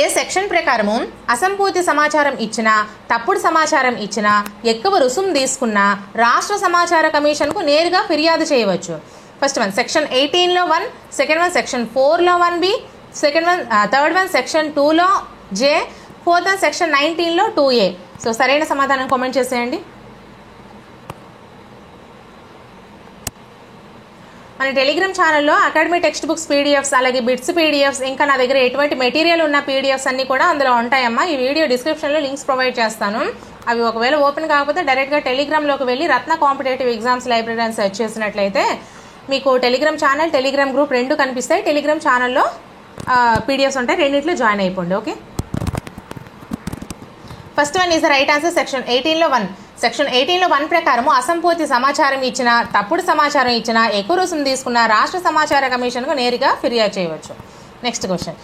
ఏ సెక్షన్ ప్రకారము అసంపూర్తి సమాచారం ఇచ్చినా, తప్పుడు సమాచారం ఇచ్చినా, ఎక్కువ రుసుం తీసుకున్నా రాష్ట్ర సమాచార కమిషన్కు నేరుగా ఫిర్యాదు చేయవచ్చు? ఫస్ట్ వన్ సెక్షన్ 18లో 1, సెకండ్ వన్ సెక్షన్ 4లో 1B, థర్డ్ వన్ సెక్షన్ 2లో J, ఫోర్త్ వన్ సెక్షన్ 19లో 2A. సో సరైన సమాధానం కామెంట్ చేసేయండి. మన టెలిగ్రామ్ ఛానల్లో అకాడమీ టెక్స్ట్ బుక్స్ పీడిఎఫ్స్, అలాగే బిట్స్ పీడిఎఫ్స్, ఇంకా నా దగ్గర ఎటువంటి మెటీరియల్ ఉన్న పీడిఎఫ్స్ అన్నీ కూడా అందులో ఉంటాయమ్మా. ఈ వీడియో డిస్క్రిప్షన్లో లింక్స్ ప్రొవైడ్ చేస్తాను. అవి ఒకవేళ ఓపెన్ కాకపోతే డైరెక్ట్గా టెలిగ్రామ్లోకి వెళ్ళి రత్న కాంపిటేటివ్ ఎగ్జామ్స్ లైబ్రరీ అని సెర్చ్ చేసినట్లయితే మీకు టెలిగ్రామ్ ఛానల్, టెలిగ్రామ్ గ్రూప్ 2 కనిపిస్తాయి. టెలిగ్రామ్ ఛానల్లో పీడిఎఫ్స్ ఉంటాయి, రెండింటిలో జాయిన్ అయిపోండి. Okay, first one is the right answer. Section 18లో 1. సెక్షన్ 18లో 1 ప్రకారము అసంపూర్తి సమాచారం ఇచ్చినా, తప్పుడు సమాచారం ఇచ్చినా, ఎక్కువ రుసుం తీసుకున్న రాష్ట్ర సమాచార కమిషన్కు నేరుగా ఫిర్యాదు చేయవచ్చు. Next question.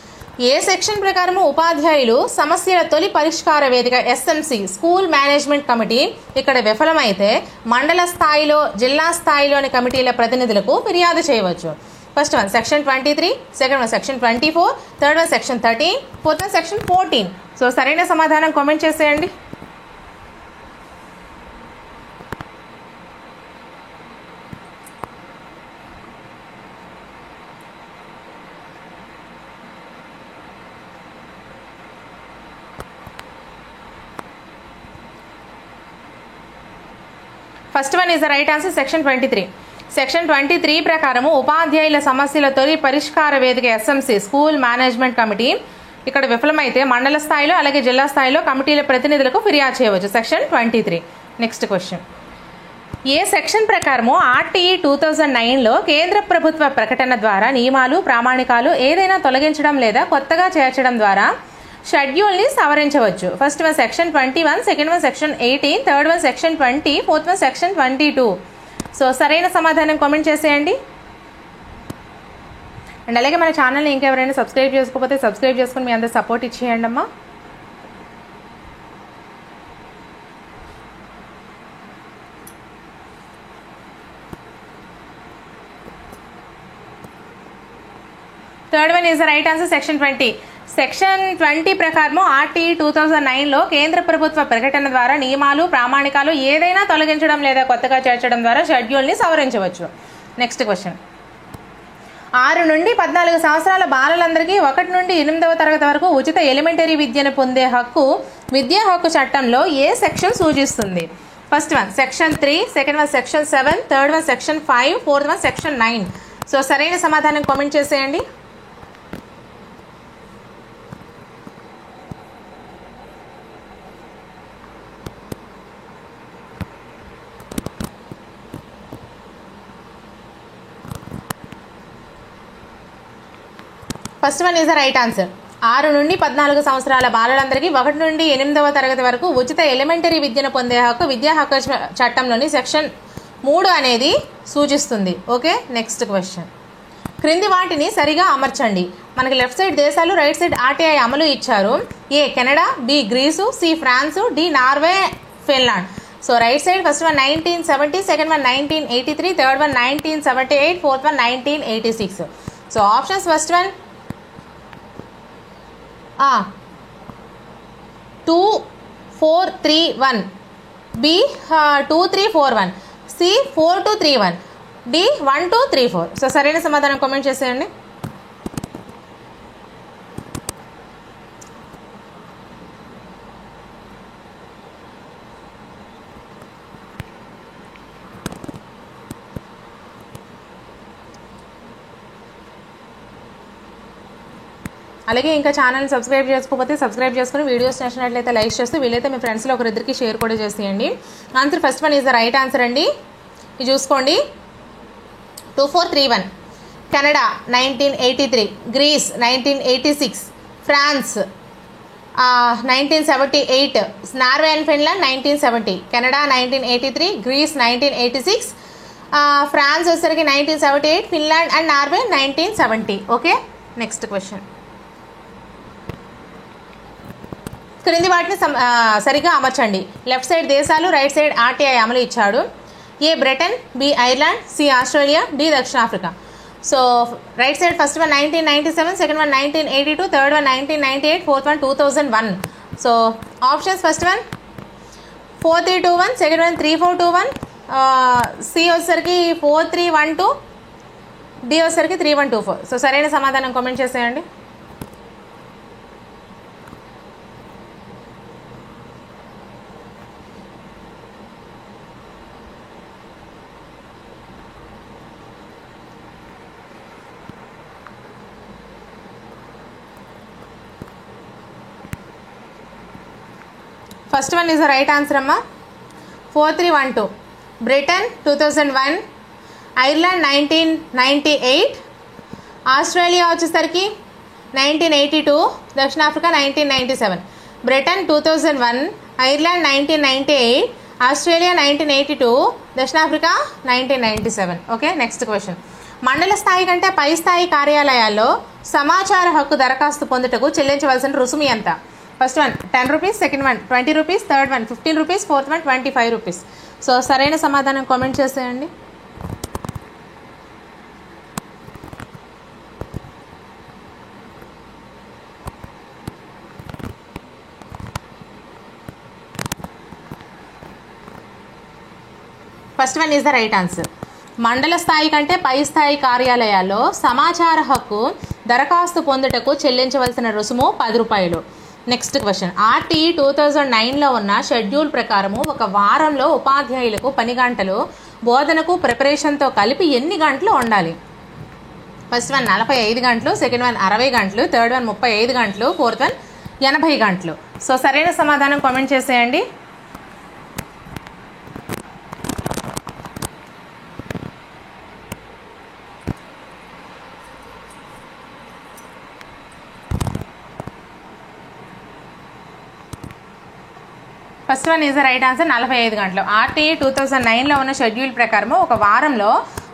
ఏ సెక్షన్ ప్రకారము ఉపాధ్యాయులు సమస్యల తొలి పరిష్కార వేదిక SMC స్కూల్ మేనేజ్మెంట్ కమిటీ ఇక్కడ విఫలమైతే మండల స్థాయిలో, జిల్లా స్థాయిలోని కమిటీల ప్రతినిధులకు ఫిర్యాదు చేయవచ్చు? First one section 23, second one section 24, third one section 13, fourth one section 14. So సరైన సమాధానం కామెంట్ చేసేయండి. First one is the right answer. Section 23. Section 23 ప్రకారము ఉపాధ్యాయుల సమస్యల తొలి పరిష్కార వేదిక SMC స్కూల్ మేనేజ్మెంట్ కమిటీ ఇక్కడ విఫలమైతే మండల స్థాయిలో అలాగే జిల్లా స్థాయిలో కమిటీల ప్రతినిధులకు ఫిర్యాదు చేయవచ్చు. సెక్షన్ 23. Next question. ఏ సెక్షన్ ప్రకారము ఆర్టీఈ 2009లో కేంద్ర ప్రభుత్వ ప్రకటన ద్వారా నియమాలు ప్రామాణికాలు ఏదైనా తొలగించడం లేదా కొత్తగా చేర్చడం ద్వారా షెడ్యూల్ని సవరించవచ్చు? First one section 21, second one section 18, third one section 20, fourth one section 22. So సరైన సమాధానం కామెంట్ చేసేయండి. అండ్ అలాగే మన ఛానల్ని ఇంకెవరైనా సబ్స్క్రైబ్ చేసుకోకపోతే సబ్స్క్రైబ్ చేసుకుని మీ అందరూ సపోర్ట్ ఇచ్చేయండి అమ్మా. Third one is the right answer, section 20. Section 20 ప్రకారం ఆర్టీఈ 2009లో కేంద్ర ప్రభుత్వ ప్రకటన ద్వారా నియమాలు ప్రామాణికాలు ఏదైనా తొలగించడం లేదా కొత్తగా చేర్చడం ద్వారా షెడ్యూల్ని సవరించవచ్చు. Next question. 6 నుండి 14 సంవత్సరాల బాలలందరికీ 1 నుండి 8వ తరగతి వరకు ఉచిత ఎలిమెంటరీ విద్యను పొందే హక్కు విద్యా హక్కు చట్టంలో ఏ సెక్షన్ సూచిస్తుంది? First one section 3, second one section 7, third one section 5, fourth one section 9. So సరైన సమాధానం కామెంట్ చేసేయండి. First one is the right answer. 6 నుండి 14 సంవత్సరాల బాలలందరికీ 1 నుండి 8వ తరగతి వరకు ఉచిత ఎలిమెంటరీ విద్యను పొందే హక్కు విద్యా హక్కు చట్టంలోని సెక్షన్ 3 అనేది సూచిస్తుంది. Okay, next question. క్రింది వాటిని సరిగా అమర్చండి. మనకి లెఫ్ట్ సైడ్ దేశాలు, రైట్ సైడ్ ఆర్టీఐ అమలు ఇచ్చారు. A Canada, B Greece, C France, D Norway, Finland. So right side first one 1970, second one 1983, third one 1978, fourth one 1986. So options first one 2, 4, 3, 1, B 2, 3, 4, 1, C 4, 2, 3, 1, D 1, 2, 3, 4. So సరైన సమాధానం comment చేసేయండి. అలాగే ఇంకా ఛానల్ని subscribe చేసుకోకపోతే subscribe చేసుకుని videos నచ్చినట్లయితే like చేస్తూ వీలైతే మీ ఫ్రెండ్స్లో ఒకరిద్దరికి షేర్ కూడా చేసేయండి. Answer first one is the right answer అండి. ఇది చూసుకోండి. 2431 Canada 1983, Greece 1986, France 1978, Norway and Finland 1970, Canada 1983, Greece 1986, France వచ్చేసరికి 1978, Finland and Norway 1970. Okay, next question. క్రింది వాటిని సరిగా అమర్చండి. లెఫ్ట్ సైడ్ దేశాలు, రైట్ సైడ్ ఆర్టీఐ అమలు ఇచ్చాడు. A Britain, B Ireland, C Australia, D దక్షిణాఫ్రికా. So right side first one 1997, second one 1982, third one 1998, fourth one 2001. So options first one 4321, second one 3421, C వచ్చేసరికి 4312, D వచ్చేసరికి 3124. So సరైన సమాధానం comment చేసేయండి. First one is the right answer అమ్మా. 4312 Britain 2001, Ireland 1998, Australia వచ్చేసరికి 1982, దక్షిణాఫ్రికా 1997. Britain 2001, Ireland 1998, Australia 1982, దక్షిణాఫ్రికా 1997. Okay, next question. మండల స్థాయి కంటే పై స్థాయి కార్యాలయాల్లో సమాచార హక్కు దరఖాస్తు పొందుటకు చెల్లించవలసిన రుసుము ఎంత? First one 10 rupees, second one 20 rupees, third one 15 rupees, fourth one 25 rupees. So సరైన సమాధానం కామెంట్ చేసేయండి. First one is the right answer. మండల స్థాయి కంటే పై స్థాయి కార్యాలయాల్లో సమాచార హక్కు దరఖాస్తు పొందుటకు చెల్లించవలసిన రుసుము 10 రూపాయలు. Next question. ఆర్టీఈ 2009లో ఉన్న షెడ్యూల్ ప్రకారము ఒక వారంలో ఉపాధ్యాయులకు పని గంటలు బోధనకు ప్రిపరేషన్తో కలిపి ఎన్ని గంటలు ఉండాలి? ఫస్ట్ వన్ 45 గంటలు, సెకండ్ వన్ 60 గంటలు, థర్డ్ వన్ 35 గంటలు, ఫోర్త్ వన్ 80 గంటలు. సో సరైన సమాధానం కామెంట్ చేసేయండి. First one is the right answer 45 గంటలు. ఆర్టీఈ 2009లో ఉన్న షెడ్యూల్ ప్రకారం ఒక వారంలో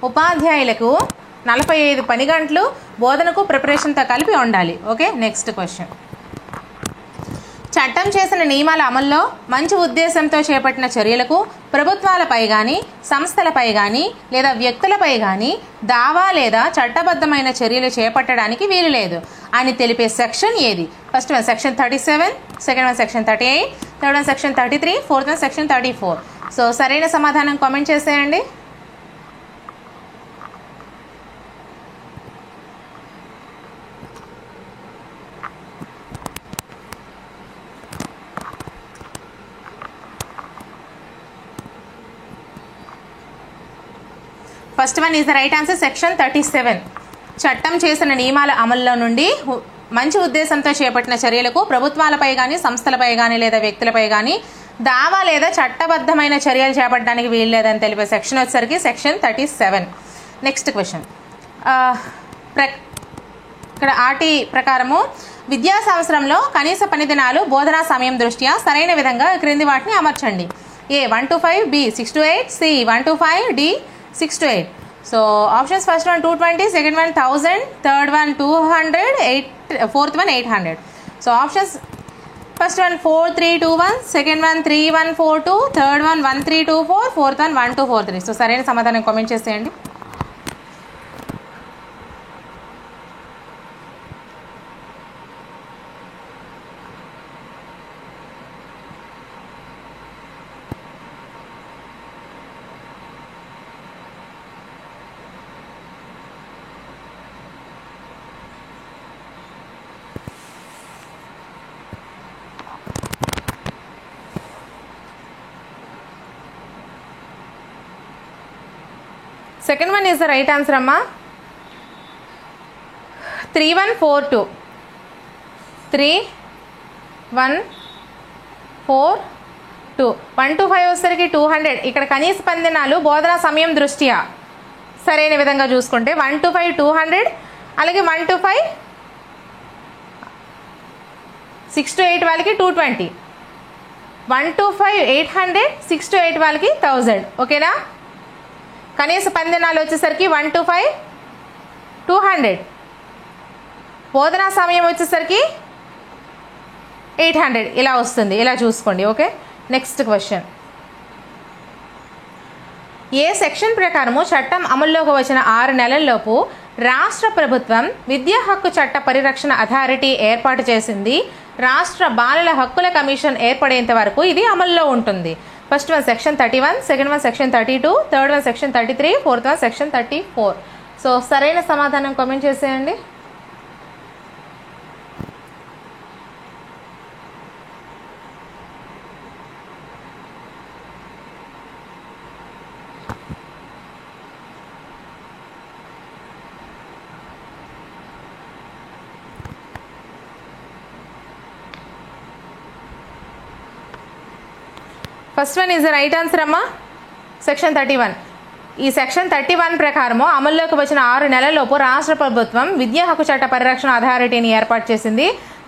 ఉపాధ్యాయులకు 45 పని గంటలు బోధనకు ప్రిపరేషన్తో కలిపి ఉండాలి. Okay, next question. చట్టం చేసిన నియమాల అమల్లో మంచి ఉద్దేశంతో చేపట్టిన చర్యలకు ప్రభుత్వాలపై కానీ సంస్థలపై కానీ లేదా వ్యక్తులపై కానీ దావా లేదా చట్టబద్ధమైన చర్యలు చేపట్టడానికి వీలు లేదు అని తెలిపే సెక్షన్ ఏది? First one section 37, second one section 38, third one section 33, fourth one section 34. So సరైన సమాధానం కామెంట్ చేసేయండి. First one is the right answer section 37. చట్టం చేసిన నియమాల అమల్లో నుండి మంచి ఉద్దేశంతో చేపట్టిన చర్యలకు ప్రభుత్వాలపై కానీ సంస్థలపై కానీ లేదా వ్యక్తులపై కానీ దావా లేదా చట్టబద్ధమైన చర్యలు చేపట్టడానికి వీలు లేదని తెలిపే సెక్షన్ వచ్చేసరికి సెక్షన్ 37. Next question. ఇక్కడ ఆర్టీ ప్రకారము విద్యా సంవత్సరంలో కనీస పని దినాలు బోధనా సమయం దృష్ట్యా సరైన విధంగా క్రింది వాటిని అమర్చండి. A 1 to 5, B 6 to 8, C 1 to 5, D 6 to 8. So options: first one 220, second one 1000, third one 200, fourth one 800. So options: first one 4321, second one 3142, third one 1324, fourth one 1243. So సరైన సమాధానం కామెంట్ చేసేయండి. Second one is the right answer అమ్మా. 3142, 3142. 1 to 5 వచ్చేసరికి 200. ఇక్కడ కనీస పని దినాలు బోధనా సమయం దృష్ట్యా సరైన విధంగా చూసుకుంటే 1 to 5 200, అలాగే 1 to 5 6 to 8 వాళ్ళకి 220, 1 to 5 800, 6 to 8 వాళ్ళకి 1000. ఓకేనా? కనీస పని దినాలు వచ్చేసరికి 1 to 5 200, బోధనా సమయం వచ్చేసరికి 800. ఇలా వస్తుంది, ఇలా చూసుకోండి. Okay, next question. ఏ సెక్షన్ ప్రకారము చట్టం అమల్లోకి వచ్చిన 6 నెలల్లోపు రాష్ట్ర ప్రభుత్వం విద్యా హక్కు చట్ట పరిరక్షణ అథారిటీ ఏర్పాటు చేసింది? రాష్ట్ర బాలల హక్కుల కమిషన్ ఏర్పడేంత వరకు ఇది అమల్లో ఉంటుంది. First one section 31, second one section 32, third one section 33, fourth one section 34. So సరైన సమాధానం కామెంట్ చేసేయండి. First one is the right answer అమ్మా, సెక్షన్ 31. ఈ సెక్షన్ 31 ప్రకారము అమల్లోకి వచ్చిన 6 నెలల్లోపు రాష్ట్ర ప్రభుత్వం విద్యా హక్కు చట్ట పరిరక్షణ అథారిటీని ఏర్పాటు చేసింది.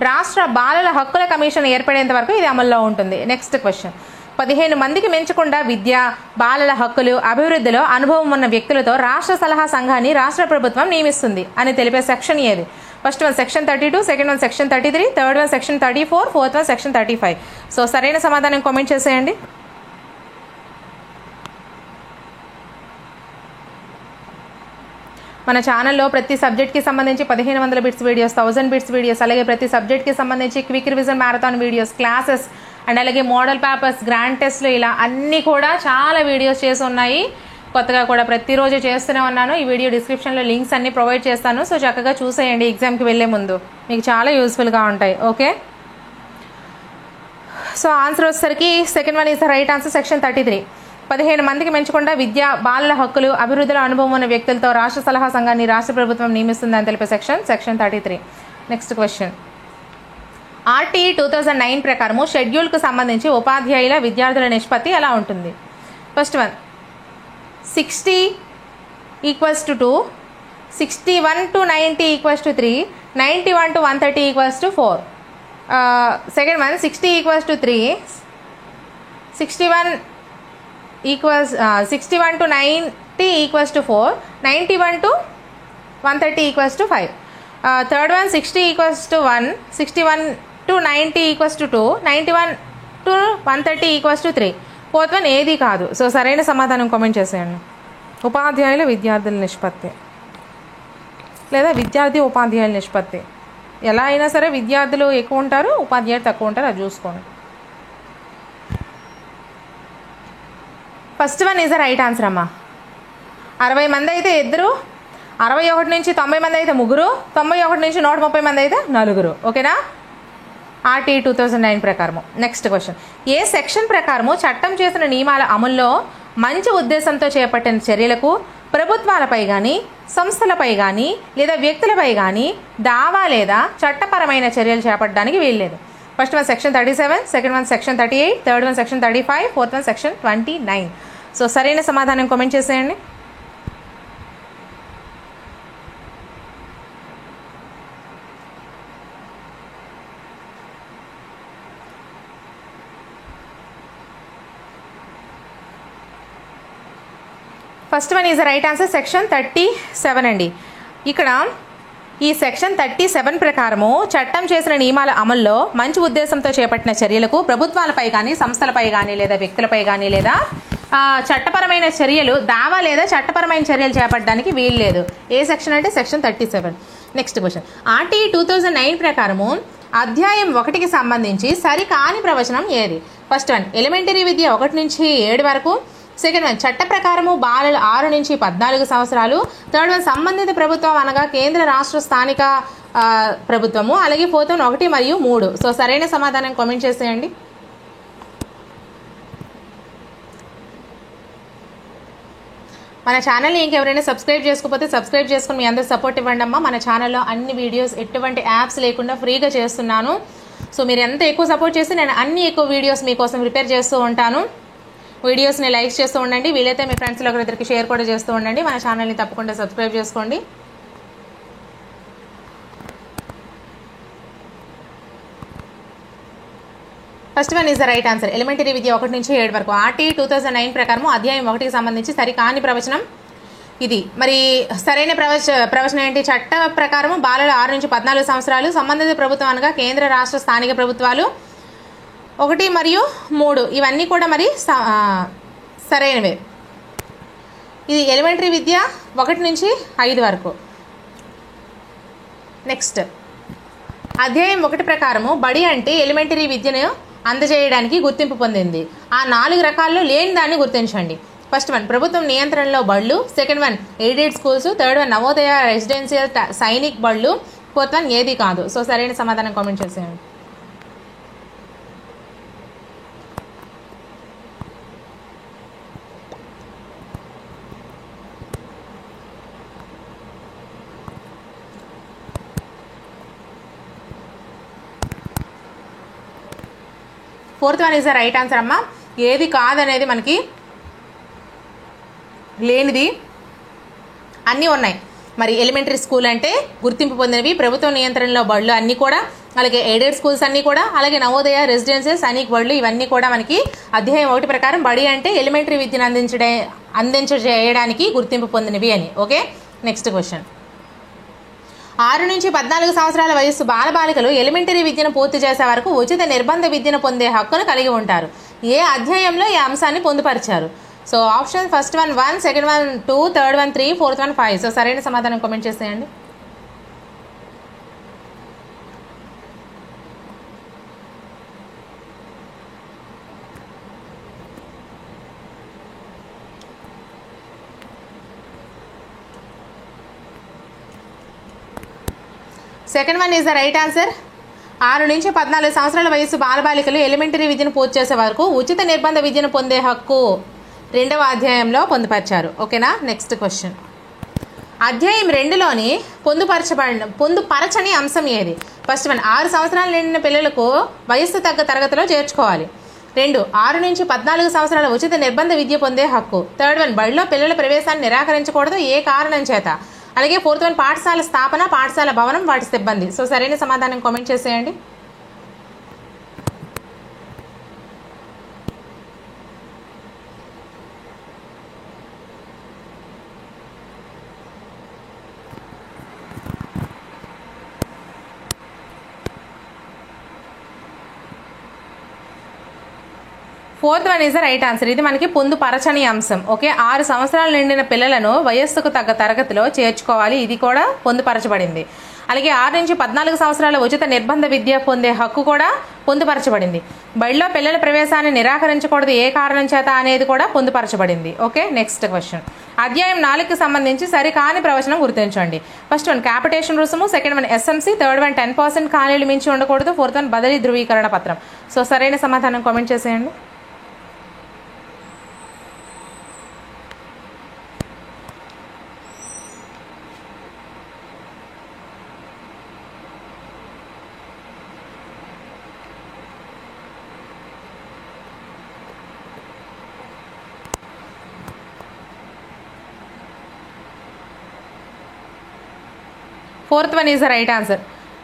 రాష్ట్ర బాలల హక్కుల కమిషన్ ఏర్పడేంత వరకు ఇది అమల్లో ఉంటుంది. Next question. 15 మందికి మించకుండా విద్య, బాలల హక్కులు, అభివృద్ధిలో అనుభవం ఉన్న వ్యక్తులతో రాష్ట్ర సలహా సంఘాన్ని రాష్ట్ర ప్రభుత్వం నియమిస్తుంది అని తెలిపే సెక్షన్ ఏది? First one section 32, second one section 33, third one section 34, fourth one section 35. So సరైన సమాధానం కామెంట్ చేసేయండి. మన ఛానల్లో ప్రతి సబ్జెక్ట్కి సంబంధించి 1500 బిట్స్ వీడియోస్, 1000 బిట్స్ వీడియోస్, అలాగే ప్రతి సబ్జెక్ట్కి సంబంధించి quick revision marathon videos, classes and అలాగే మోడల్ పేపర్స్, గ్రాండ్ టెస్ట్లు, ఇలా అన్నీ కూడా చాలా వీడియోస్ చేసి ఉన్నాయి. కొత్తగా కూడా ప్రతిరోజు చేస్తూనే ఉన్నాను. ఈ వీడియో డిస్క్రిప్షన్లో లింక్స్ అన్నీ ప్రొవైడ్ చేస్తాను. సో చక్కగా చూసేయండి, ఎగ్జామ్కి వెళ్ళే ముందు మీకు చాలా యూస్ఫుల్గా ఉంటాయి. ఓకే, సో ఆన్సర్ వచ్చేసరికి second one is the right answer, section 33. 15 మందికి మించకుండా విద్య, బాలల హక్కులు, అభివృద్ధిలో అనుభవం ఉన్న వ్యక్తులతో రాష్ట్ర సలహా సంఘాన్ని రాష్ట్ర ప్రభుత్వం నియమిస్తుందని తెలిపే సెక్షన్ 33. Next question. ఆర్టీఈ 2009 ప్రకారము షెడ్యూల్కు సంబంధించి ఉపాధ్యాయుల విద్యార్థుల నిష్పత్తి ఎలా ఉంటుంది? First one 60 = 2, 61 to 90 = 3, 91 to 130 = 4. Second one 60 = 3, 61 to 90 equals to 4, 91 to 130 equals to 5. Third one 60 equals to 1, 61 to 90 equals to 2, 91 to 130 equals to 3. Fourth one ఏది కాదు. సో సరైన సమాధానం కామెంట్ చేసేయండి. ఉపాధ్యాయుల విద్యార్థుల నిష్పత్తి లేదా విద్యార్థి ఉపాధ్యాయుల నిష్పత్తి. ఎలా అయినా సరే విద్యార్థులు ఎక్కువ ఉంటారు, ఉపాధ్యాయులు తక్కువ ఉంటారు, అది చూసుకోండి. First one is the right answer అమ్మా. 60 మంది అయితే ఇద్దరు, 61 నుంచి 90 మంది అయితే ముగ్గురు, 91 నుంచి 130 మంది అయితే నలుగురు. ఓకేనా? ఆర్టీ 2009 ప్రకారము. నెక్స్ట్ క్వశ్చన్, ఏ సెక్షన్ ప్రకారము చట్టం చేసిన నియమాల అమల్లో మంచి ఉద్దేశంతో చేపట్టిన చర్యలకు ప్రభుత్వాలపై కానీ సంస్థలపై కానీ లేదా వ్యక్తులపై కానీ దావా లేదా చట్టపరమైన చర్యలు చేపట్టడానికి వీల్లేదు. First one section 37, second one section 38, third one section 35, fourth one section 29. So సరైన సమాధానం కామెంట్ చేసేయండి. First one is the right answer, section 37 అండి. ఇక్కడ ఈ సెక్షన్ 37 ప్రకారము చట్టం చేసిన నియమాల అమల్లో మంచి ఉద్దేశంతో చేపట్టిన చర్యలకు ప్రభుత్వాలపై కానీ సంస్థలపై కానీ లేదా వ్యక్తులపై కానీ లేదా చట్టపరమైన చర్యలు దావా లేదా చట్టపరమైన చర్యలు చేపట్టడానికి వీల్లేదు. ఏ సెక్షన్ అంటే సెక్షన్ 37. నెక్స్ట్ క్వశ్చన్, ఆర్టీ 2009 ప్రకారము అధ్యాయం 1కి సంబంధించి సరికాని ప్రవచనం ఏది? ఫస్ట్ వన్ ఎలిమెంటరీ విద్య 1 నుంచి 7 వరకు, సెకండ్ వన్ చట్ట ప్రకారము బాలలు 6 నుంచి 14 సంవత్సరాలు, థర్డ్ వన్ సంబంధిత ప్రభుత్వం అనగా కేంద్ర రాష్ట్ర స్థానిక ప్రభుత్వము, అలాగే ఫోర్త్ వన్ 1 మరియు 3. సో సరైన సమాధానం కామెంట్ చేసేయండి. మన ఛానల్ని ఇంకెవరైనా సబ్స్క్రైబ్ చేసుకోకపోతే సబ్స్క్రైబ్ చేసుకుని మీ అందరూ సపోర్ట్ ఇవ్వండి అమ్మా. మన ఛానల్లో అన్ని వీడియోస్ ఎటువంటి యాప్స్ లేకుండా ఫ్రీగా చేస్తున్నాను. సో మీరు ఎంత ఎక్కువ సపోర్ట్ చేస్తే నేను అన్ని ఎక్కువ వీడియోస్ మీకోసం ప్రిపేర్ చేస్తూ ఉంటాను. వీడియోస్ని లైక్ చేస్తూ ఉండండి, వీలైతే మీ ఫ్రెండ్స్లో ఒకరిద్దరికి షేర్ కూడా చేస్తూ ఉండండి. మన ఛానల్ని తప్పకుండా సబ్స్క్రైబ్ చేసుకోండి. First one is the right answer, elementary విద్య 1 నుంచి 7 వరకు. ఆర్టీ 2009 ప్రకారం అధ్యాయం 1కి సంబంధించి సరికాని ప్రవచనం ఇది. మరి సరైన ప్రవచనం ఏంటి? చట్ట ప్రకారం బాలలు 6 నుంచి 14 సంవత్సరాలు, సంబంధిత ప్రభుత్వం అనగా కేంద్ర రాష్ట్ర స్థానిక ప్రభుత్వాలు 1 మరియు 3 ఇవన్నీ కూడా మరి సరైనవే. ఇది ఎలిమెంటరీ విద్య 1 నుంచి 5 వరకు. నెక్స్ట్, అధ్యాయం 1 ప్రకారము బడి అంటే ఎలిమెంటరీ విద్యను అందజేయడానికి గుర్తింపు పొందింది. ఆ 4 రకాల్లో లేని దాన్ని గుర్తించండి. ఫస్ట్ వన్ ప్రభుత్వం నియంత్రణలో బళ్ళు, second one aided schools, third one Navodaya residential Sainik బళ్ళు, ఫోర్త్ వన్ ఏది కాదు. సో సరైన సమాధానం కామెంట్ చేసేయండి. Fourth one is the right answer అమ్మా. ఏది కాదనేది మనకి లేనిది అన్నీ ఉన్నాయి. మరి ఎలిమెంటరీ స్కూల్ అంటే గుర్తింపు పొందినవి, ప్రభుత్వ నియంత్రణలో బళ్ళు అన్నీ కూడా, అలాగే ఎయిడెడ్ స్కూల్స్ అన్నీ కూడా, అలాగే నవోదయ రెసిడెన్షియల్ సైనిక్ బళ్ళు ఇవన్నీ కూడా మనకి అధ్యాయం 1 ప్రకారం బడి అంటే ఎలిమెంటరీ విద్యను అందించడానికి గుర్తింపు పొందినవి అని. ఓకే, నెక్స్ట్ క్వశ్చన్, 6 నుంచి 14 సంవత్సరాల వయస్సు బాలబాలికలు ఎలిమెంటరీ విద్యను పూర్తి చేసే వరకు ఉచిత నిర్బంధ విద్యను పొందే హక్కును కలిగి ఉంటారు. ఏ అధ్యాయంలో ఈ అంశాన్ని పొందుపరిచారు? So option first one 1, second one 2, third one 3, fourth one 5. So సరైన సమాధానం కామెంట్ చేసేయండి. Second one is the right answer. 6 నుంచి 14 సంవత్సరాల వయసు బాలబాలికలు ఎలిమెంటరీ విద్యను పూర్తి చేసే వరకు ఉచిత నిర్బంధ విద్యను పొందే హక్కు 2వ అధ్యాయంలో పొందుపరిచారు. ఓకేనా, నెక్స్ట్ క్వశ్చన్, అధ్యాయం 2లోని పొందుపరచని అంశం ఏది? ఫస్ట్ వన్ 6 సంవత్సరాలు నిండిన పిల్లలకు వయస్సు తగ్గ తరగతిలో చేర్చుకోవాలి. 2 6 నుంచి 14 సంవత్సరాల ఉచిత నిర్బంధ విద్య పొందే హక్కు. థర్డ్ వన్ బడిలో పిల్లల ప్రవేశాన్ని నిరాకరించకూడదు, ఏ కారణం చేత. అలాగే ఫోర్త్ వన్ పాఠశాల స్థాపన, పాఠశాల భవనం, వాటి సిబ్బంది. సో సరైన సమాధానం కామెంట్ చేసేయండి. Fourth one is the right answer. ఇది మనకి పొందుపరచని అంశం. ఓకే, 6 సంవత్సరాలు నిండిన పిల్లలను వయస్సుకు తగ్గ తరగతిలో చేర్చుకోవాలి. ఇది కూడా పొందుపరచబడింది. అలాగే 6 నుంచి 14 సంవత్సరాల ఉచిత నిర్బంధ విద్య పొందే హక్కు కూడా పొందుపరచబడింది. బడిలో పిల్లల ప్రవేశాన్ని నిరాకరించకూడదు ఏ కారణం చేత అనేది కూడా పొందుపరచబడింది. Okay, next question. అధ్యాయం 4కి సంబంధించి సరికాని ప్రవచనం గుర్తించండి. ఫస్ట్ వన్ క్యాపిటేషన్ రుసుము, second one SMC, third one 10% ఖాళీలు మించి ఉండకూడదు, ఫోర్త్ వన్ బదిలీ ధృవీకరణ పత్రం. సో సరైన సమాధానం కామెంట్ చేసేయండి. Fourth one is the right answer.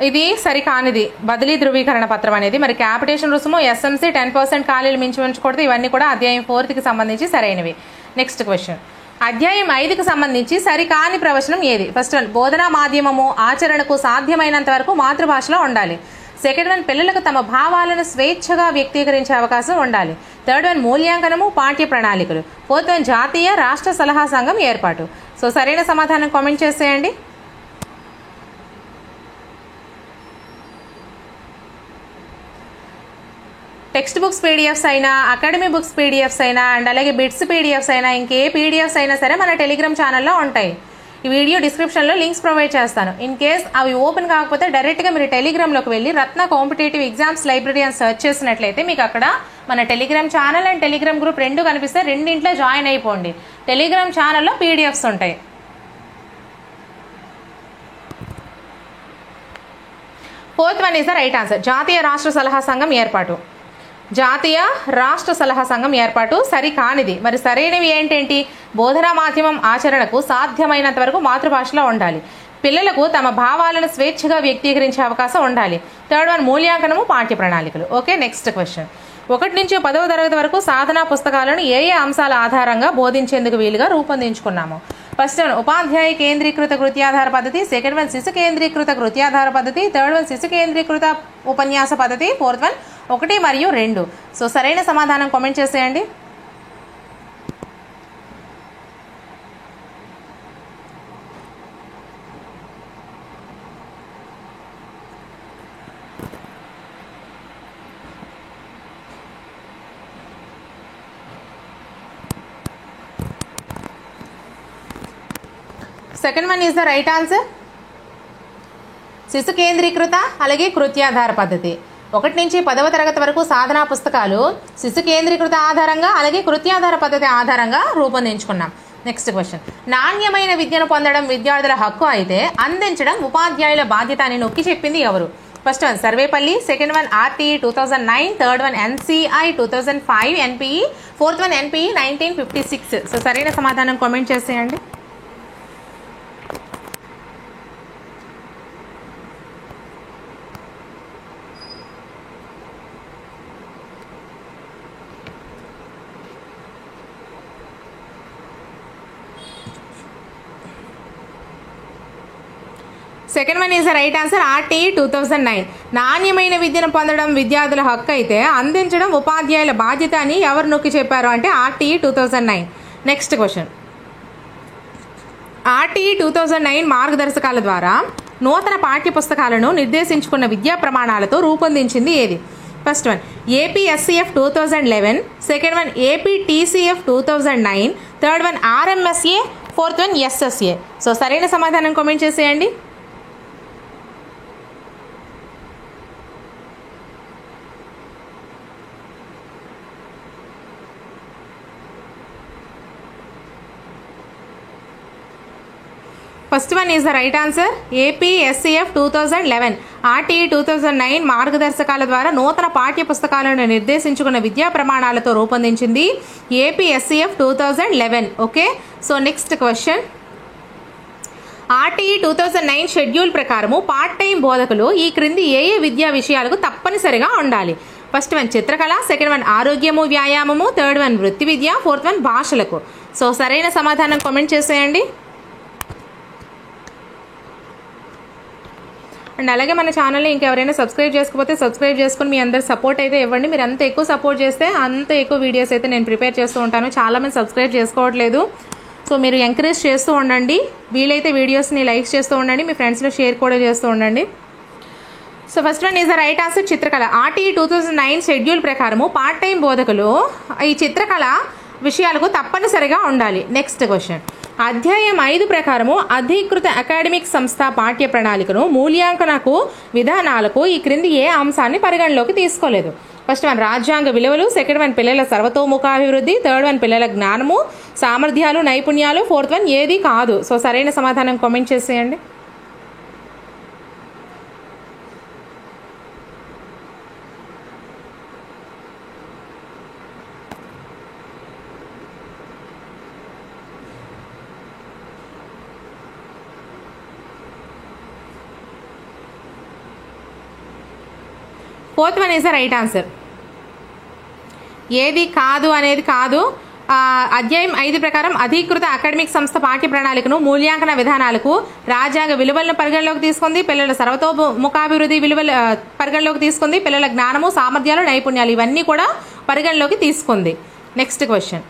ఇది సరికానిది, బదిలీ ధృవీకరణ పత్రం అనేది. మరి క్యాపిటేషన్ రుసుము, ఎస్ఎంసీ, 10% ఖాళీలు మించి ఉంచకూడదు, ఇవన్నీ కూడా అధ్యాయం 4కి సంబంధించి సరైనవి. Next question. అధ్యాయం 5కి సంబంధించి సరికాని ప్రవచనం ఏది? ఫస్ట్ వన్ బోధనా మాధ్యమము ఆచరణకు సాధ్యమైనంత వరకు మాతృభాషలో ఉండాలి. సెకండ్ వన్ పిల్లలకు తమ భావాలను స్వేచ్ఛగా వ్యక్తీకరించే అవకాశం ఉండాలి. థర్డ్ వన్ మూల్యాంకనము, పాఠ్య ప్రణాళికలు. ఫోర్త్ వన్ జాతీయ రాష్ట్ర సలహా సంఘం ఏర్పాటు. సో సరైన సమాధానం కామెంట్ చేసేయండి. టెక్స్ట్ బుక్స్ పీడిఎఫ్స్ అయినా, అకాడమీ బుక్స్ పీడిఎఫ్స్ అయినా, అండ్ అలాగే బిట్స్ పీడిఎఫ్స్ అయినా, ఇంకే పీడిఎఫ్స్ అయినా సరే మన టెలిగ్రామ్ ఛానల్లో ఉంటాయి. ఈ వీడియో డిస్క్రిప్షన్లో లింక్స్ ప్రొవైడ్ చేస్తాను. ఇన్ కేస్ అవి ఓపెన్ కాకపోతే డైరెక్ట్గా మీరు టెలిగ్రామ్లోకి వెళ్ళి రత్న కాంపిటేటివ్ ఎగ్జామ్స్ లైబ్రరీ అని సెర్చ్ చేసినట్లయితే మీకు అక్కడ మన telegram channel and Telegram group రెండు కనిపిస్తే రెండింట్లో జాయిన్ అయిపోండి. టెలిగ్రామ్ ఛానల్లో పీడిఎఫ్స్ ఉంటాయి. Fourth one is the right answer. జాతీయ రాష్ట్ర సలహా సంఘం ఏర్పాటు. జాతీయ రాష్ట్ర సలహా సంఘం ఏర్పాటు సరికానిది. మరి సరైనవి ఏంటేంటి? బోధనా మాధ్యమం ఆచరణకు సాధ్యమైనంత వరకు మాతృభాషలో ఉండాలి. పిల్లలకు తమ భావాలను స్వేచ్ఛగా వ్యక్తీకరించే అవకాశం ఉండాలి. థర్డ్ వన్ మూల్యాంకనము, పాఠ్య ప్రణాళికలు. Okay, next question. 1 నుంచి 10వ తరగతి వరకు సాధనా పుస్తకాలను ఏ అంశాల ఆధారంగా బోధించేందుకు వీలుగా రూపొందించుకున్నాము? ఫస్ట్ వన్ ఉపాధ్యాయ కేంద్రీకృత కృత్యాధార పద్ధతి, సెకండ్ వన్ శిశు కేంద్రీకృత కృత్యాధార పద్ధతి, థర్డ్ వన్ శిశు కేంద్రీకృత ఉపన్యాస పద్ధతి, ఫోర్త్ వన్ 1 మరియు 2. సో సరైన సమాధానం కామెంట్ చేసేయండి. Second one is the right answer. శిశు కేంద్రీకృత అలాగే కృత్యాధార పద్ధతి. 1 నుంచి 10వ తరగతి వరకు సాధనా పుస్తకాలు శిశు కేంద్రీకృత ఆధారంగా అలాగే కృత్యాధార పద్ధతి ఆధారంగా రూపొందించుకున్నాం. Next question. నాణ్యమైన విద్యను పొందడం విద్యార్థుల హక్కు అయితే అందించడం ఉపాధ్యాయుల బాధ్యత అని నొక్కి చెప్పింది ఎవరు? First one Sarvepalli, second one RTE 2009, third one NCI 2005 NPE, fourth one NPE 1956. So సరైన సమాధానం కామెంట్ చేసేయండి. Second one is the right answer. RTE 2009. నాణ్యమైన విద్యను పొందడం విద్యార్థుల హక్కు అయితే అందించడం ఉపాధ్యాయుల బాధ్యత అని ఎవరు నొక్కి చెప్పారు అంటే ఆర్టీఈ 2009. Next question. ఆర్టీఈ 2009 మార్గదర్శకాల ద్వారా నూతన పాఠ్య పుస్తకాలను నిర్దేశించుకున్న విద్యా ప్రమాణాలతో రూపొందించింది ఏది? First one APSCF 2011, second one APTCF 2009, third one RMSA, fourth one SSA. So సరైన సమాధానం కామెంట్ చేసేయండి. First one is the right answer. APSCF 2011, RTE 2009 మార్గదర్శకాల ద్వారా నూతన పాఠ్య పుస్తకాలను నిర్దేశించుకున్న విద్యా ప్రమాణాలతో రూపొందించింది APSCF 2011. Okay, so next question. RTE 2009 schedule ప్రకారము పార్ట్ టైం బోధకులు ఈ క్రింది ఏ విద్యా విషయాలకు తప్పనిసరిగా ఉండాలి? ఫస్ట్ వన్ చిత్రకళ, సెకండ్ వన్ ఆరోగ్యము వ్యాయామము, థర్డ్ వన్ వృత్తి విద్య, ఫోర్త్ వన్ భాషలకు. సో సరైన సమాధానం కామెంట్ చేసేయండి. అండ్ అలాగే మన ఛానల్ని ఇంకెవరైనా సబ్స్క్రైబ్ చేసుకోకపోతే సబ్స్క్రైబ్ చేసుకుని మీ అందరు సపోర్ట్ అయితే ఇవ్వండి. మీరు అంత ఎక్కువ సపోర్ట్ చేస్తే అంత ఎక్కువ వీడియోస్ అయితే నేను ప్రిపేర్ చేస్తూ ఉంటాను. చాలామంది సబ్స్క్రైబ్ చేసుకోవట్లేదు, సో మీరు ఎంకరేజ్ చేస్తూ ఉండండి. వీలైతే వీడియోస్ని లైక్ చేస్తూ ఉండండి, మీ ఫ్రెండ్స్లో షేర్ కూడా చేస్తూ ఉండండి. So first one is the right answer చిత్రకళ. ఆర్టీఈ 2009 షెడ్యూల్ ప్రకారము పార్ట్ టైం బోధకులు ఈ చిత్రకళ విషయాలకు తప్పనిసరిగా ఉండాలి. నెక్స్ట్ క్వశ్చన్, అధ్యాయం 5 ప్రకారము అధీకృత అకాడమిక్ సంస్థ పాఠ్య ప్రణాళికను మూల్యాంకనకు విధానాలకు ఈ క్రింది ఏ అంశాన్ని పరిగణలోకి తీసుకోలేదు? ఫస్ట్ వన్ రాజ్యాంగ విలువలు, సెకండ్ వన్ పిల్లల సర్వతోముఖాభివృద్ధి, థర్డ్ వన్ పిల్లల జ్ఞానము సామర్థ్యాలు నైపుణ్యాలు, ఫోర్త్ వన్ ఏది కాదు. సో సరైన సమాధానం కామెంట్ చేసేయండి. Fourth one is the right answer. ఏది కాదు అనేది కాదు. అధ్యాయం 5 ప్రకారం అధీకృత అకాడమిక్ సంస్థ పాఠ్య ప్రణాళికను మూల్యాంకన విధానాలకు రాజ్యాంగ విలువలను పరిగణలోకి తీసుకుంది, పిల్లల సర్వతోముఖాభివృద్ధి విలువలు పరిగణలోకి తీసుకుంది, పిల్లల జ్ఞానము సామర్థ్యాలు నైపుణ్యాలు ఇవన్నీ కూడా పరిగణలోకి తీసుకుంది. నెక్స్ట్ క్వశ్చన్,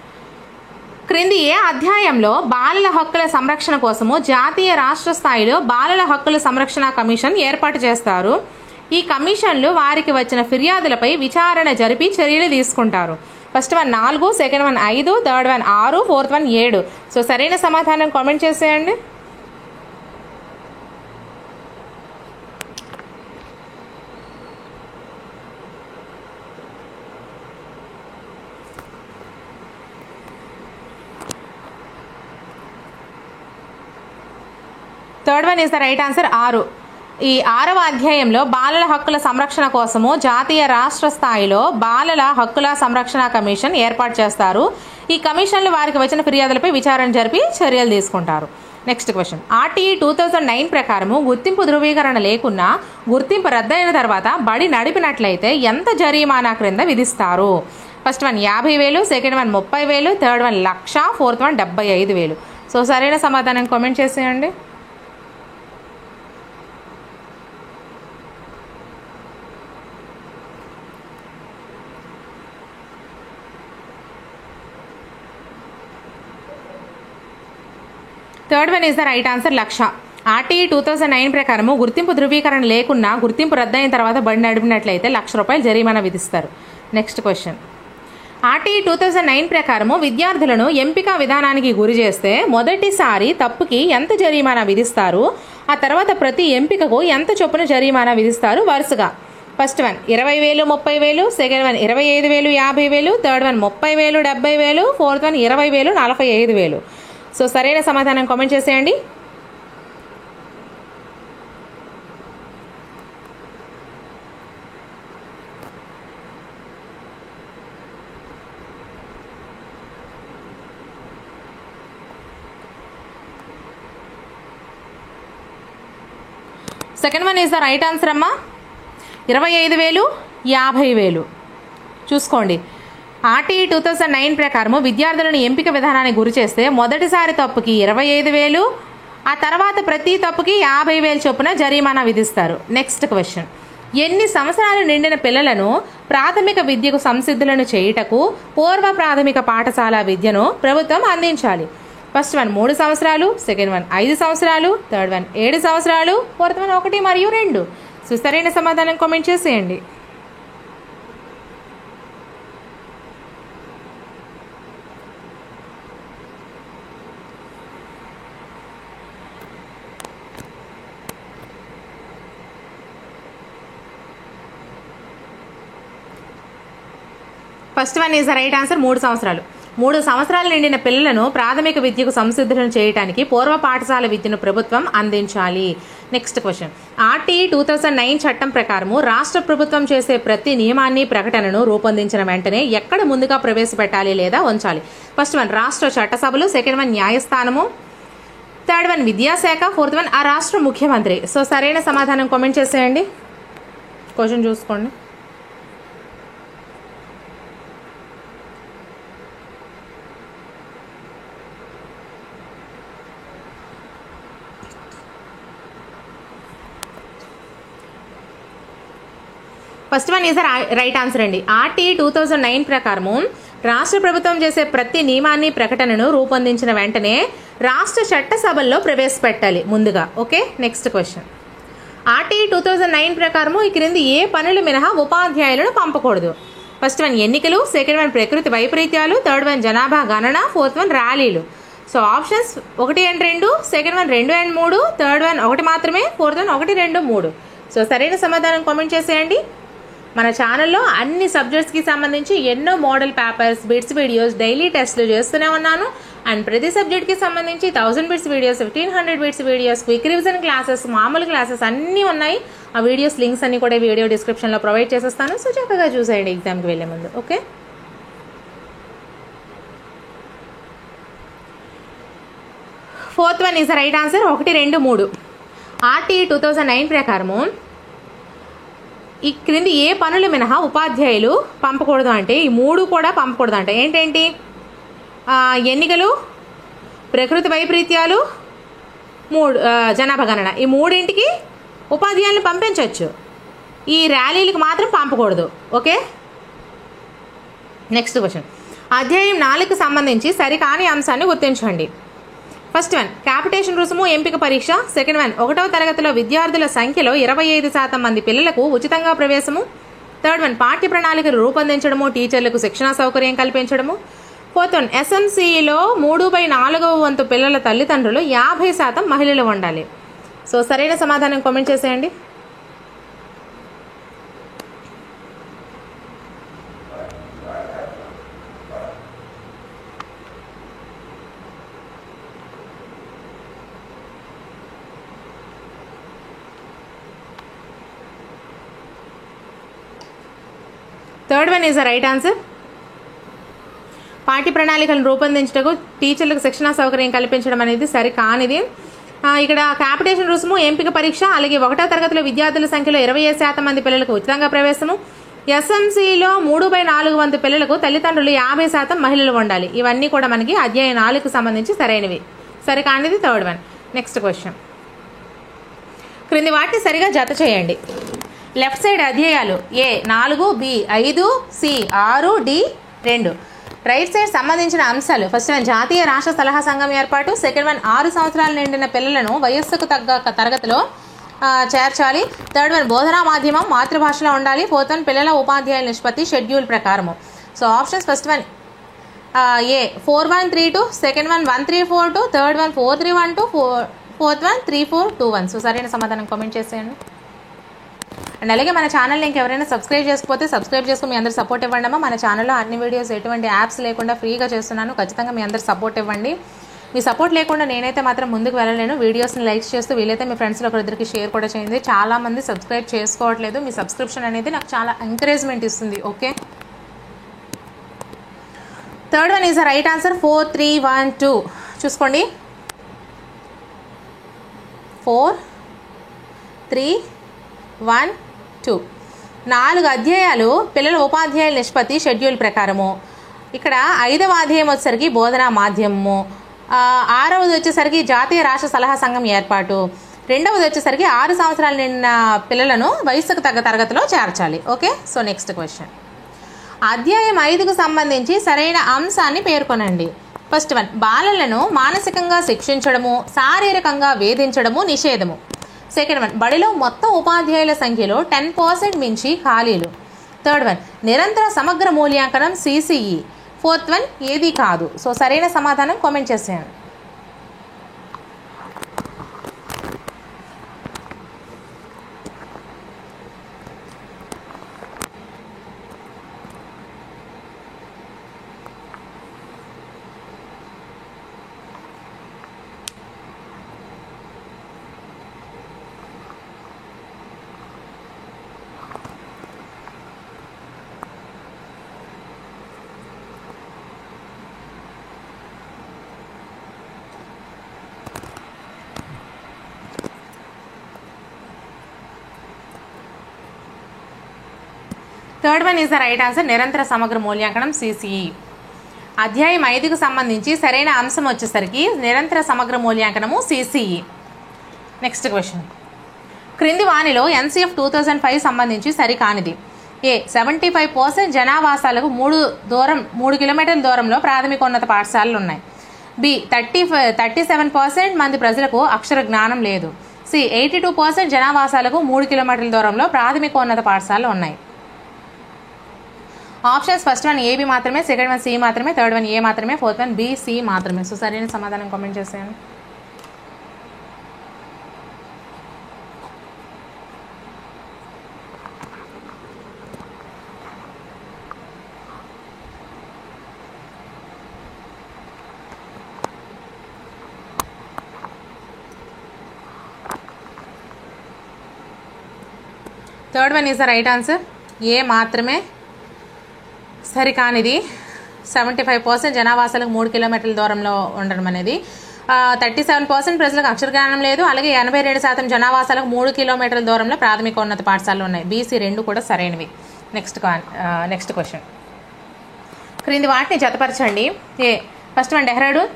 క్రింది ఏ అధ్యాయంలో బాలల హక్కుల సంరక్షణ కోసము జాతీయ రాష్ట్ర స్థాయిలో బాలల హక్కుల సంరక్షణ కమిషన్ ఏర్పాటు చేస్తారు? ఈ కమిషన్లు వారికి వచ్చిన ఫిర్యాదులపై విచారణ జరిపి చర్యలు తీసుకుంటారు. First one 4, second one 5, third one 6, fourth one 7. So సరైన సమాధానం కామెంట్ చేసేయండి. Third one is the right answer 6. ఈ 6వ అధ్యాయంలో బాలల హక్కుల సంరక్షణ కోసము జాతీయ రాష్ట్ర స్థాయిలో బాలల హక్కుల సంరక్షణ కమిషన్ ఏర్పాటు చేస్తారు. ఈ కమిషన్లు వారికి వచ్చిన ఫిర్యాదులపై విచారణ జరిపి చర్యలు తీసుకుంటారు. నెక్స్ట్ క్వశ్చన్, ఆర్టీఈ 2009 ప్రకారము గుర్తింపు ధృవీకరణ లేకున్నా గుర్తింపు రద్దయిన తర్వాత బడి నడిపినట్లయితే ఎంత జరిమానా క్రింద విధిస్తారు? First one 50,000, second one 30,000, third one 1,00,000, fourth one 75,000. So సరైన సమాధానం కామెంట్ చేసేయండి. Third one is the right answer 1,00,000. RTE 2009 ప్రకారము గుర్తింపు ధృవీకరణ లేకున్నా గుర్తింపు రద్దయిన తర్వాత బడి నడిపినట్లయితే ₹1,00,000 జరిమానా విధిస్తారు. నెక్స్ట్ క్వశ్చన్, ఆర్టీఈ 2009 ప్రకారము విద్యార్థులను ఎంపిక విధానానికి గురి చేస్తే మొదటిసారి తప్పుకి ఎంత జరిమానా విధిస్తారు? ఆ తర్వాత ప్రతి ఎంపికకు ఎంత చొప్పున జరిమానా విధిస్తారు వరుసగా? First one 20,000, 30,000, second one 25,000, 50,000, third one 30,000, 70,000, fourth one 20,000, 45,000. So సరైన సమాధానం కామెంట్ చేసేయండి. Second one is the right answer అమ్మా. 25,000, 50,000. చూసుకోండి, ఆర్టీఈ 2009 ప్రకారము విద్యార్థులను ఎంపిక విధానానికి గురి చేస్తే మొదటిసారి తప్పుకి 25,000, ఆ తర్వాత ప్రతి తప్పుకి 50,000 చొప్పున జరిమానా విధిస్తారు. నెక్స్ట్ క్వశ్చన్, ఎన్ని సంవత్సరాలు నిండిన పిల్లలను ప్రాథమిక విద్యకు సంసిద్ధులను చేయుటకు పూర్వ ప్రాథమిక పాఠశాల విద్యను ప్రభుత్వం అందించాలి? ఫస్ట్ వన్ 3 సంవత్సరాలు, సెకండ్ వన్ 5 సంవత్సరాలు, థర్డ్ వన్ 7 సంవత్సరాలు, ఫోర్త్ వన్ 1 మరియు 2. సో సరైన సమాధానం కామెంట్ చేసేయండి. First one is the right answer 3 సంవత్సరాలు. 3 సంవత్సరాలు నిండిన పిల్లలను ప్రాథమిక విద్యకు సంసిద్ధులను చేయడానికి పూర్వ పాఠశాల విద్యను ప్రభుత్వం అందించాలి. నెక్స్ట్ క్వశ్చన్, ఆర్టీఈ 2009 చట్టం ప్రకారము రాష్ట్ర ప్రభుత్వం చేసే ప్రతి నియమాన్ని ప్రకటనను రూపొందించిన వెంటనే ఎక్కడ ముందుగా ప్రవేశపెట్టాలి లేదా ఉంచాలి? ఫస్ట్ వన్ రాష్ట్ర చట్టసభలు, సెకండ్ వన్ న్యాయస్థానము, థర్డ్ వన్ విద్యాశాఖ, ఫోర్త్ వన్ ఆ రాష్ట్ర ముఖ్యమంత్రి. సో సరైన సమాధానం కామెంట్ చేసేయండి. క్వశ్చన్ చూసుకోండి. First one is right answer అండి. ఆర్టీఈ 2009 ప్రకారము రాష్ట్ర ప్రభుత్వం చేసే ప్రతి నియమాన్ని ప్రకటనను రూపొందించిన వెంటనే రాష్ట్ర చట్టసభల్లో ప్రవేశపెట్టాలి ముందుగా. Okay, next question. ఆర్టీఈ 2009 ప్రకారము ఈ క్రింది ఏ పనులు మినహా ఉపాధ్యాయులను పంపకూడదు? ఫస్ట్ వన్ ఎన్నికలు, సెకండ్ వన్ ప్రకృతి వైపరీత్యాలు, థర్డ్ వన్ జనాభా గణన, ఫోర్త్ వన్ ర్యాలీలు. So options 1 and 2, second one 2 and 3, third one 1 మాత్రమే, ఫోర్త్ వన్ 1, 2, 3. సో సరైన సమాధానం కామెంట్ చేసేయండి. మన ఛానల్లో అన్ని సబ్జెక్ట్స్కి సంబంధించి ఎన్నో model papers, bits videos, daily టెస్ట్లు చేస్తూనే ఉన్నాను. అండ్ ప్రతి సబ్జెక్ట్కి సంబంధించి 1000 bits videos, 1500 bits videos, quick revision classes, మామూలు క్లాసెస్ అన్నీ ఉన్నాయి. ఆ వీడియోస్ లింక్స్ అన్ని కూడా వీడియో డిస్క్రిప్షన్లో ప్రొవైడ్ చేసేస్తాను. సో చక్కగా చూసేయండి ఎగ్జామ్కి వెళ్ళే ముందు. Okay, fourth one is right answer. 1, 2, 3. RTE 2009 ప్రకారము ఈ క్రింది ఏ పనులు మినహా ఉపాధ్యాయులు పంపకూడదు అంటే ఈ 3 కూడా పంపకూడదు అంటే ఏంటేంటి? ఎన్నికలు, ప్రకృతి వైపరీత్యాలు, జనాభా గణన. ఈ 3ంటికి ఉపాధ్యాయులను పంపించవచ్చు, ఈ ర్యాలీలకు మాత్రం పంపకూడదు. Okay, next question. అధ్యాయం 4కు సంబంధించి సరికాని అంశాన్ని గుర్తించండి. ఫస్ట్ వన్ క్యాపిటేషన్ రుసుము ఎంపిక పరీక్ష, సెకండ్ వన్ 1వ తరగతిలో విద్యార్థుల సంఖ్యలో 25% మంది పిల్లలకు ఉచితంగా ప్రవేశము, థర్డ్ వన్ పాఠ్య ప్రణాళికలు రూపొందించడము, టీచర్లకు శిక్షణా సౌకర్యం కల్పించడము, ఫోర్త్ వన్ ఎస్ఎంసీలో 3/4 వంతు పిల్లల తల్లిదండ్రులు 50% మహిళలు ఉండాలి. సో సరైన సమాధానం కామెంట్ చేసేయండి. Third one is the right answer. పాఠ్య ప్రణాళికలను రూపొందించటకు, టీచర్లకు శిక్షణా సౌకర్యం కల్పించడం అనేది సరికానిది. ఇక్కడ క్యాపిటేషన్ రుసుము ఎంపిక పరీక్ష, అలాగే 1వ తరగతిలో విద్యార్థుల సంఖ్యలో 25% మంది పిల్లలకు ఉచితంగా ప్రవేశము, ఎస్ఎంసీలో 3/4 వంతు పిల్లలకు తల్లిదండ్రులు 50% మహిళలు ఉండాలి. ఇవన్నీ కూడా మనకి అధ్యాయం 4కు సంబంధించి సరైనవి. సరికానిది థర్డ్ వన్. Next question. క్రింది వాటిని సరిగా జత చేయండి. లెఫ్ట్ సైడ్ అధ్యాయాలు A 4, B 5, C 6, D 2. Right side సంబంధించిన అంశాలు ఫస్ట్ వన్ జాతీయ రాష్ట్ర సలహా సంఘం ఏర్పాటు, సెకండ్ వన్ 6 సంవత్సరాలు నిండిన పిల్లలను వయస్సుకు తగ్గ తరగతిలో చేర్చాలి, థర్డ్ వన్ బోధనా మాధ్యమం మాతృభాషలో ఉండాలి, ఫోర్త్ వన్ పిల్లల ఉపాధ్యాయుల నిష్పత్తి షెడ్యూల్ ప్రకారము. సో ఆప్షన్స్ ఫస్ట్ వన్ ఏ 4-1-3-2, second one 1-3-4-2, third one 4-3-1-2, fourth one 3-4-2-1. So సరైన సమాధానం కామెంట్ చేసేయండి. అండ్ అలాగే మన ఛానల్ని ఇంకెవరైనా సబ్స్క్రైబ్ చేసుకోకపోతే సబ్స్క్రైబ్ చేసుకుని మీ అందరు సపోర్ట్ ఇవ్వండి అమ్మా. మన ఛానల్లో అన్ని వీడియోస్ ఎటువంటి యాప్స్ లేకుండా ఫ్రీగా చేస్తున్నాను. ఖచ్చితంగా మీ అందరు సపోర్ట్ ఇవ్వండి. మీ సపోర్ట్ లేకుండా నేనైతే మాత్రం ముందుకు వెళ్ళలేను. వీడియోస్ని లైక్స్ చేస్తూ వీలైతే మీ ఫ్రెండ్స్లో ఒకరిద్దరికి షేర్ కూడా చేయండి. చాలామంది సబ్స్క్రైబ్ చేసుకోవట్లేదు. మీ సబ్స్క్రిప్షన్ అనేది నాకు చాలా ఎంకరేజ్మెంట్ ఇస్తుంది. Okay, third one is the right answer. 4-3-1-2 చూసుకోండి. 4-3-1-2 4 అధ్యాయాలు పిల్లల ఉపాధ్యాయుల నిష్పత్తి షెడ్యూల్ ప్రకారము. ఇక్కడ 5వ అధ్యాయం వచ్చేసరికి బోధనా మాధ్యమము, 6వది వచ్చేసరికి జాతీయ రాష్ట్ర సలహా సంఘం ఏర్పాటు, 2వది వచ్చేసరికి 6 సంవత్సరాలు నిండిన పిల్లలను వయస్సుకు తగ్గ తరగతిలో చేర్చాలి. Okay, so next question. అధ్యాయం 5కు సంబంధించి సరైన అంశాన్ని పేర్కొనండి. ఫస్ట్ వన్ బాలలను మానసికంగా శిక్షించడము, శారీరకంగా వేధించడము నిషేధము, సెకండ్ వన్ బడిలో మొత్తం ఉపాధ్యాయుల సంఖ్యలో 10% మించి ఖాళీలు, థర్డ్ వన్ నిరంతర సమగ్ర మూల్యాంకనం సిసిఈ, ఫోర్త్ వన్ ఏది కాదు. సో సరైన సమాధానం కామెంట్ చేసేయండి. Third one is the right answer. నిరంతర సమగ్ర మూల్యాంకనం సిసిఈ. అధ్యాయం 5కు సంబంధించి సరైన అంశం వచ్చేసరికి నిరంతర సమగ్ర మూల్యాంకనము సిసిఈ. Next question. క్రింది వానిలో ఎన్సిఎఫ్ 2005 సంబంధించి సరికానిది. ఏ 75% జనావాసాలకు 3 కిలోమీటర్ల దూరంలో ప్రాథమికోన్నత పాఠశాలలు ఉన్నాయి. బి 37% మంది ప్రజలకు అక్షర జ్ఞానం లేదు. సి 82% జనావాసాలకు 3 కిలోమీటర్ల దూరంలో ప్రాథమికోన్నత పాఠశాలలు ఉన్నాయి. ఆప్షన్స్ ఫస్ట్ వన్ ఏబి మాత్రమే, సెకండ్ వన్ సి మాత్రమే, థర్డ్ వన్ ఏ మాత్రమే, ఫోర్త్ వన్ బి సి మాత్రమే. సో సరైన సమాధానం కామెంట్ చేసేయండి. Third one is the right answer. A మాత్రమే సరికానిది. 75% జనావాసాలకు 3 కిలోమీటర్ల దూరంలో ఉండడం అనేది. 37% ప్రజలకు అక్షరజ్ఞానం లేదు. అలాగే 82% జనావాసాలకు 3 కిలోమీటర్ల దూరంలో ప్రాథమికోన్నత పాఠశాలలు ఉన్నాయి. బీసీ 2 కూడా సరైనవి. Next question. క్రింది వాటిని జతపరచండి. A first one Dehradun,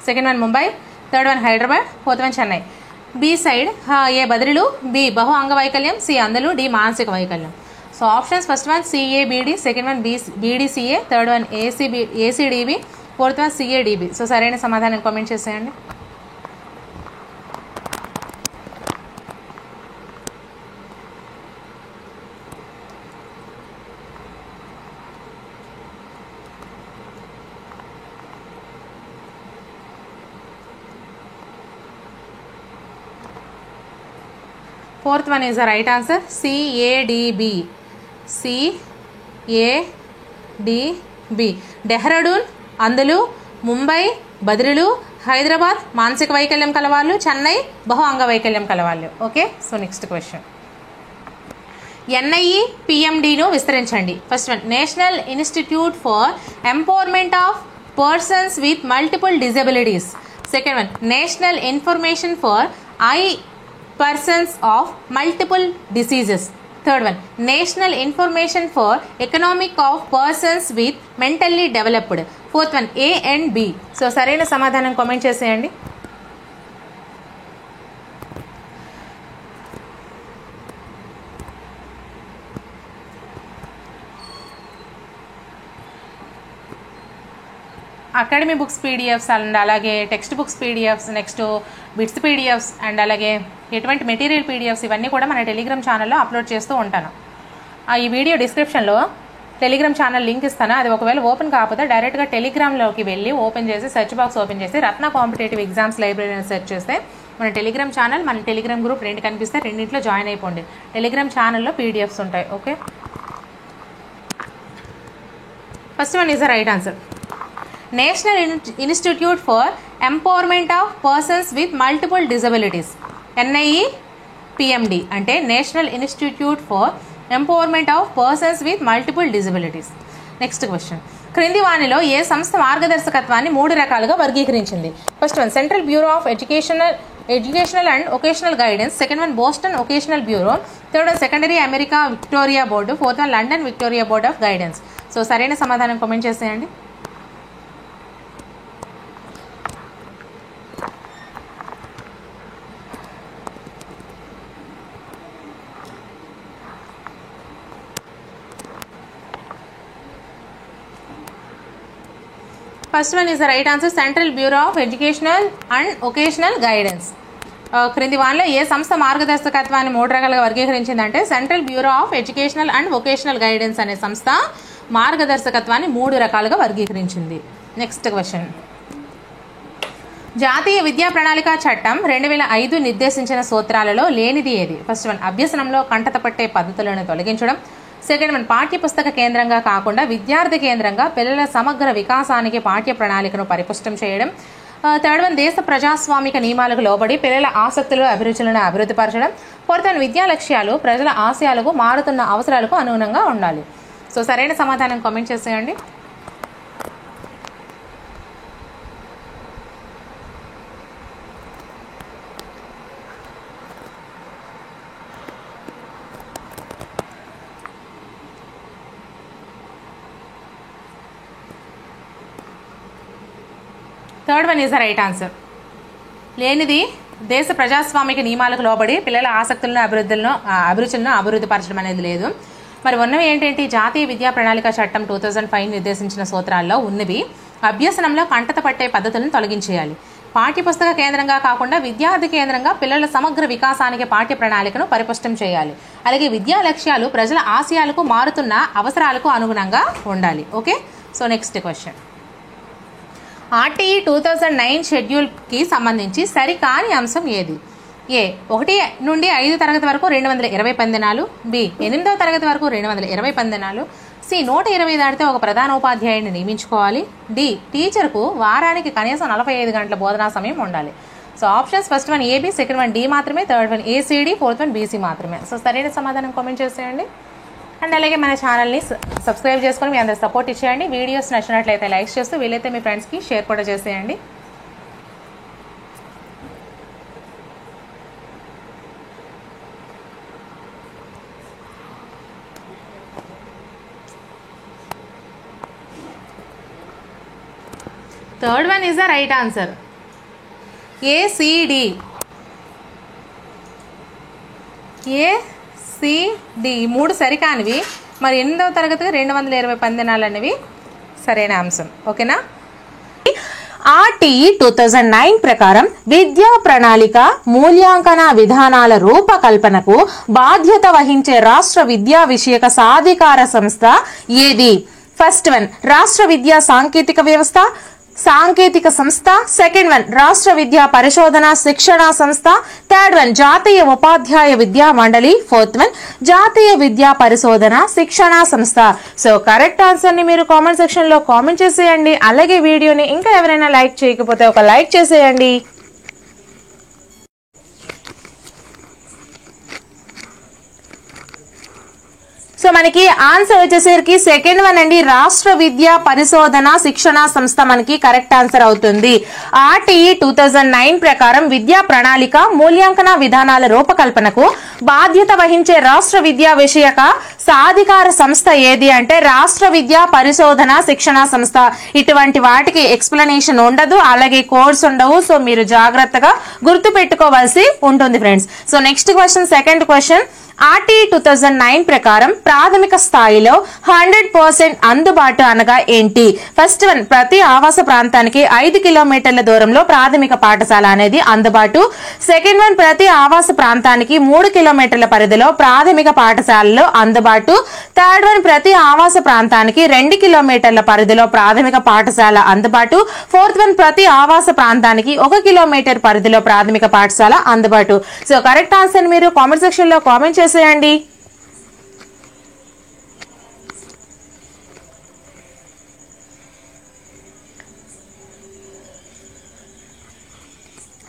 second one Mumbai, third one Hyderabad, fourth one Chennai. B side A బదిలీలు, బి బహు అంగవైకల్యం, సి అందులు, డి మానసిక వైకల్యం. So options first one C A B D, second one B D C A, third one A C D B, fourth one C A D B. So సరైన సమాధానం కామెంట్ చేసేయండి. Fourth one is the right answer. C A D B. C A D B. Dehradun అందులు, ముంబై బదిలీలు, హైదరాబాద్ మానసిక వైకల్యం కలవాళ్ళు, చెన్నై బహు అంగవైకల్యం కలవాళ్ళు. Okay. So next question. NIE పిఎండిను విస్తరించండి. First one national institute for empowerment of persons with multiple disabilities. Second one national information for persons of multiple diseases. Third one national information for economic of persons with mentally developed. Fourth one A and B. So సరైన సమాధానం comment చేసేయండి. Academy books PDFs and అలాగే text books PDFs, next bits PDFs and అలాగే ఎటువంటి material PDFs ఇవన్నీ కూడా మన Telegram ఛానల్లో అప్లోడ్ చేస్తూ ఉంటాను. ఈ వీడియో డిస్క్రిప్షన్లో టెలిగ్రామ్ ఛానల్ లింక్ ఇస్తాను. అది ఒకవేళ ఓపెన్ కాకపోతే డైరెక్ట్గా టెలిగ్రామ్లోకి వెళ్ళి ఓపెన్ చేసి సెర్చ్ బాక్స్ ఓపెన్ చేసి రత్న కాంపిటేటివ్ ఎగ్జామ్స్ లైబ్రరీ అని సెర్చ్ చేస్తే మన టెలిగ్రామ్ ఛానల్, మన టెలిగ్రామ్ గ్రూప్ రెండు కనిపిస్తే రెండింటిలో జాయిన్ అయిపోండి. టెలిగ్రామ్ ఛానల్లో పీడిఎఫ్స్ ఉంటాయి. Okay. First one is the right answer. National institute for empowerment of persons with multiple disabilities. NIE PMD అంటే national institute for empowerment of persons with multiple disabilities. Next question. క్రింది వానిలో ఏ సంస్థ మార్గదర్శకత్వాన్ని 3 రకాలుగా వర్గీకరించింది? First one central bureau of educational and vocational guidance, second one Boston vocational bureau, third one secondary America Victoria board, fourth one London Victoria board of guidance. So సరైన సమాధానం comment చేసేయండి. First one is the right answer. Central bureau of educational and vocational guidance. క్రింది వానిలో ఏ సంస్థ మార్గదర్శకత్వాన్ని 3 రకాలుగా వర్గీకరించిందంటే central bureau of educational and vocational guidance అనే సంస్థ మార్గదర్శకత్వాన్ని 3 రకాలుగా వర్గీకరించింది. Next question. జాతీయ విద్యా ప్రణాళిక చట్టం 2005 నిర్దేశించిన సూత్రాలలో లేనిది ఏది? ఫస్ట్ వన్ అభ్యసనంలో కంటత పట్టే పద్ధతులను తొలగించడం, సెకండ్ వన్ పాఠ్యపుస్తక కేంద్రంగా కాకుండా విద్యార్థి కేంద్రంగా పిల్లల సమగ్ర వికాసానికి పాఠ్య ప్రణాళికను పరిపుష్టం చేయడం, థర్డ్ వన్ దేశ ప్రజాస్వామిక నియమాలకు లోబడి పిల్లల ఆసక్తులు అభిరుచులను అభివృద్ధిపరచడం, ఫోర్త్ వన్ విద్యా లక్ష్యాలు ప్రజల ఆశయాలకు మారుతున్న అవసరాలకు అనుగుణంగా ఉండాలి. సో సరైన సమాధానం కామెంట్ చేసేయండి. Third one is the right answer. లేనిది దేశ ప్రజాస్వామిక నియమాలకు లోబడి పిల్లల ఆసక్తులను అభిరుచులను అభివృద్ధిపరచడం అనేది లేదు. మరి ఉన్నవి ఏంటంటే జాతీయ విద్యా ప్రణాళిక చట్టం 2005 నిర్దేశించిన సూత్రాల్లో ఉన్నవి అభ్యసనంలో కంటత పట్టే పద్ధతులను తొలగించేయాలి, పాఠ్యపుస్తక కేంద్రంగా కాకుండా విద్యార్థి కేంద్రంగా పిల్లల సమగ్ర వికాసానికి పాఠ్య ప్రణాళికను పరిపుష్టం చేయాలి, అలాగే విద్యా లక్ష్యాలు ప్రజల ఆశయాలకు మారుతున్న అవసరాలకు అనుగుణంగా ఉండాలి. Okay, so next question. RTE 2009 షెడ్యూల్కి సంబంధించి సరికాని అంశం ఏది? ఏ 1 నుండి 5 తరగతి వరకు 220 పని దినాలు, బి 8వ తరగతి వరకు 220 పని దినాలు, సి 120 దాటితే ఒక ప్రధాన ఉపాధ్యాయుడిని నియమించుకోవాలి, డి టీచర్కు వారానికి కనీసం 45 గంటల బోధనా సమయం ఉండాలి. So options first one AB, second one D మాత్రమే, third one ACD, fourth one BC మాత్రమే. సో సరైన సమాధానం కామెంట్ చేసేయండి. అండ్ అలాగే మన ఛానల్ని సబ్స్క్రైబ్ చేసుకొని మీ అందరు సపోర్ట్ ఇచ్చేయండి. వీడియోస్ నచ్చినట్లయితే లైక్ చేస్తూ వీలైతే మీ ఫ్రెండ్స్కి షేర్ కూడా చేసేయండి. Third one is the right answer, ACD. ACD 3 సరికానివి. మరి 8వ తరగతికి 220 పని దినాలు అనేవి సరైన అంశం. ఓకేనా? ఆర్టీఈ 2009 ప్రకారం విద్యా ప్రణాళిక మూల్యాంకన విధానాల రూపకల్పనకు బాధ్యత వహించే రాష్ట్ర విద్యా విషయక సాధికార సంస్థ ఏది? ఫస్ట్ వన్ రాష్ట్ర విద్యా సాంకేతిక సంస్థ, సెకండ్ వన్ రాష్ట్ర విద్యా పరిశోధన శిక్షణ సంస్థ, థర్డ్ వన్ జాతీయ ఉపాధ్యాయ విద్యా మండలి, ఫోర్త్ వన్ జాతీయ విద్యా పరిశోధన శిక్షణ సంస్థ. సో కరెక్ట్ ఆన్సర్ ని మీరు కామెంట్ సెక్షన్ లో కామెంట్ చేసేయండి. అలాగే వీడియోని ఇంకా ఎవరైనా లైక్ చేయకపోతే ఒక లైక్ చేసేయండి. సో మనకి ఆన్సర్ వచ్చేసరికి సెకండ్ వన్ అండి, రాష్ట్ర విద్యా పరిశోధన శిక్షణ సంస్థ మనకి కరెక్ట్ ఆన్సర్ అవుతుంది. ఆర్టీఈ 2009 ప్రకారం విద్యా ప్రణాళిక మూల్యాంకన విధానాల రూపకల్పనకు బాధ్యత వహించే రాష్ట్ర విద్యా విషయక సాధికార సంస్థ ఏది అంటే రాష్ట్ర విద్యా పరిశోధన శిక్షణ సంస్థ. ఇటువంటి వాటికి ఎక్స్ప్లెనేషన్ ఉండదు, అలాగే కోర్స్ ఉండవు. సో మీరు జాగ్రత్తగా గుర్తు పెట్టుకోవాల్సి ఉంటుంది friends. So next question, second question. RTE 2009 ప్రకారం ప్రాథమిక స్థాయిలో 100% అందుబాటు అనగా ఏంటి? ఫస్ట్ వన్ ప్రతి ఆవాస ప్రాంతానికి 5 కిలోమీటర్ల దూరంలో ప్రాథమిక పాఠశాల అనేది అందుబాటు, సెకండ్ వన్ ప్రతి ఆవాస ప్రాంతానికి 3 కిలోమీటర్ల పరిధిలో ప్రాథమిక పాఠశాలలో అందుబాటు, థర్డ్ వన్ ప్రతి ఆవాస ప్రాంతానికి 2 కిలోమీటర్ల పరిధిలో ప్రాథమిక పాఠశాల అందుబాటు, ఫోర్త్ వన్ ప్రతి ఆవాస ప్రాంతానికి 1 కిలోమీటర్ పరిధిలో ప్రాథమిక పాఠశాల అందుబాటు. సో కరెక్ట్ ఆన్సర్ మీరు కామెంట్ సెక్షన్ లో కామెంట్ చేసేయండి.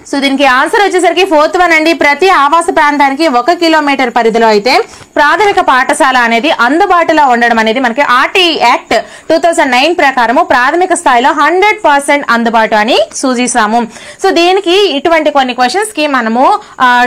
సో దీనికి ఆన్సర్ వచ్చేసరికి ఫోర్త్ వన్ అండి, ప్రతి ఆవాస ప్రాంతానికి 1 కిలోమీటర్ పరిధిలో అయితే ప్రాథమిక పాఠశాల అనేది అందుబాటులో ఉండడం అనేది మనకి ఆర్టీఈ యాక్ట్ 2009 ప్రకారము ప్రాథమిక స్థాయిలో 100% అందుబాటు అని సూచిస్తాము. సో దీనికి ఇటువంటి కొన్ని క్వశ్చన్స్ కి మనము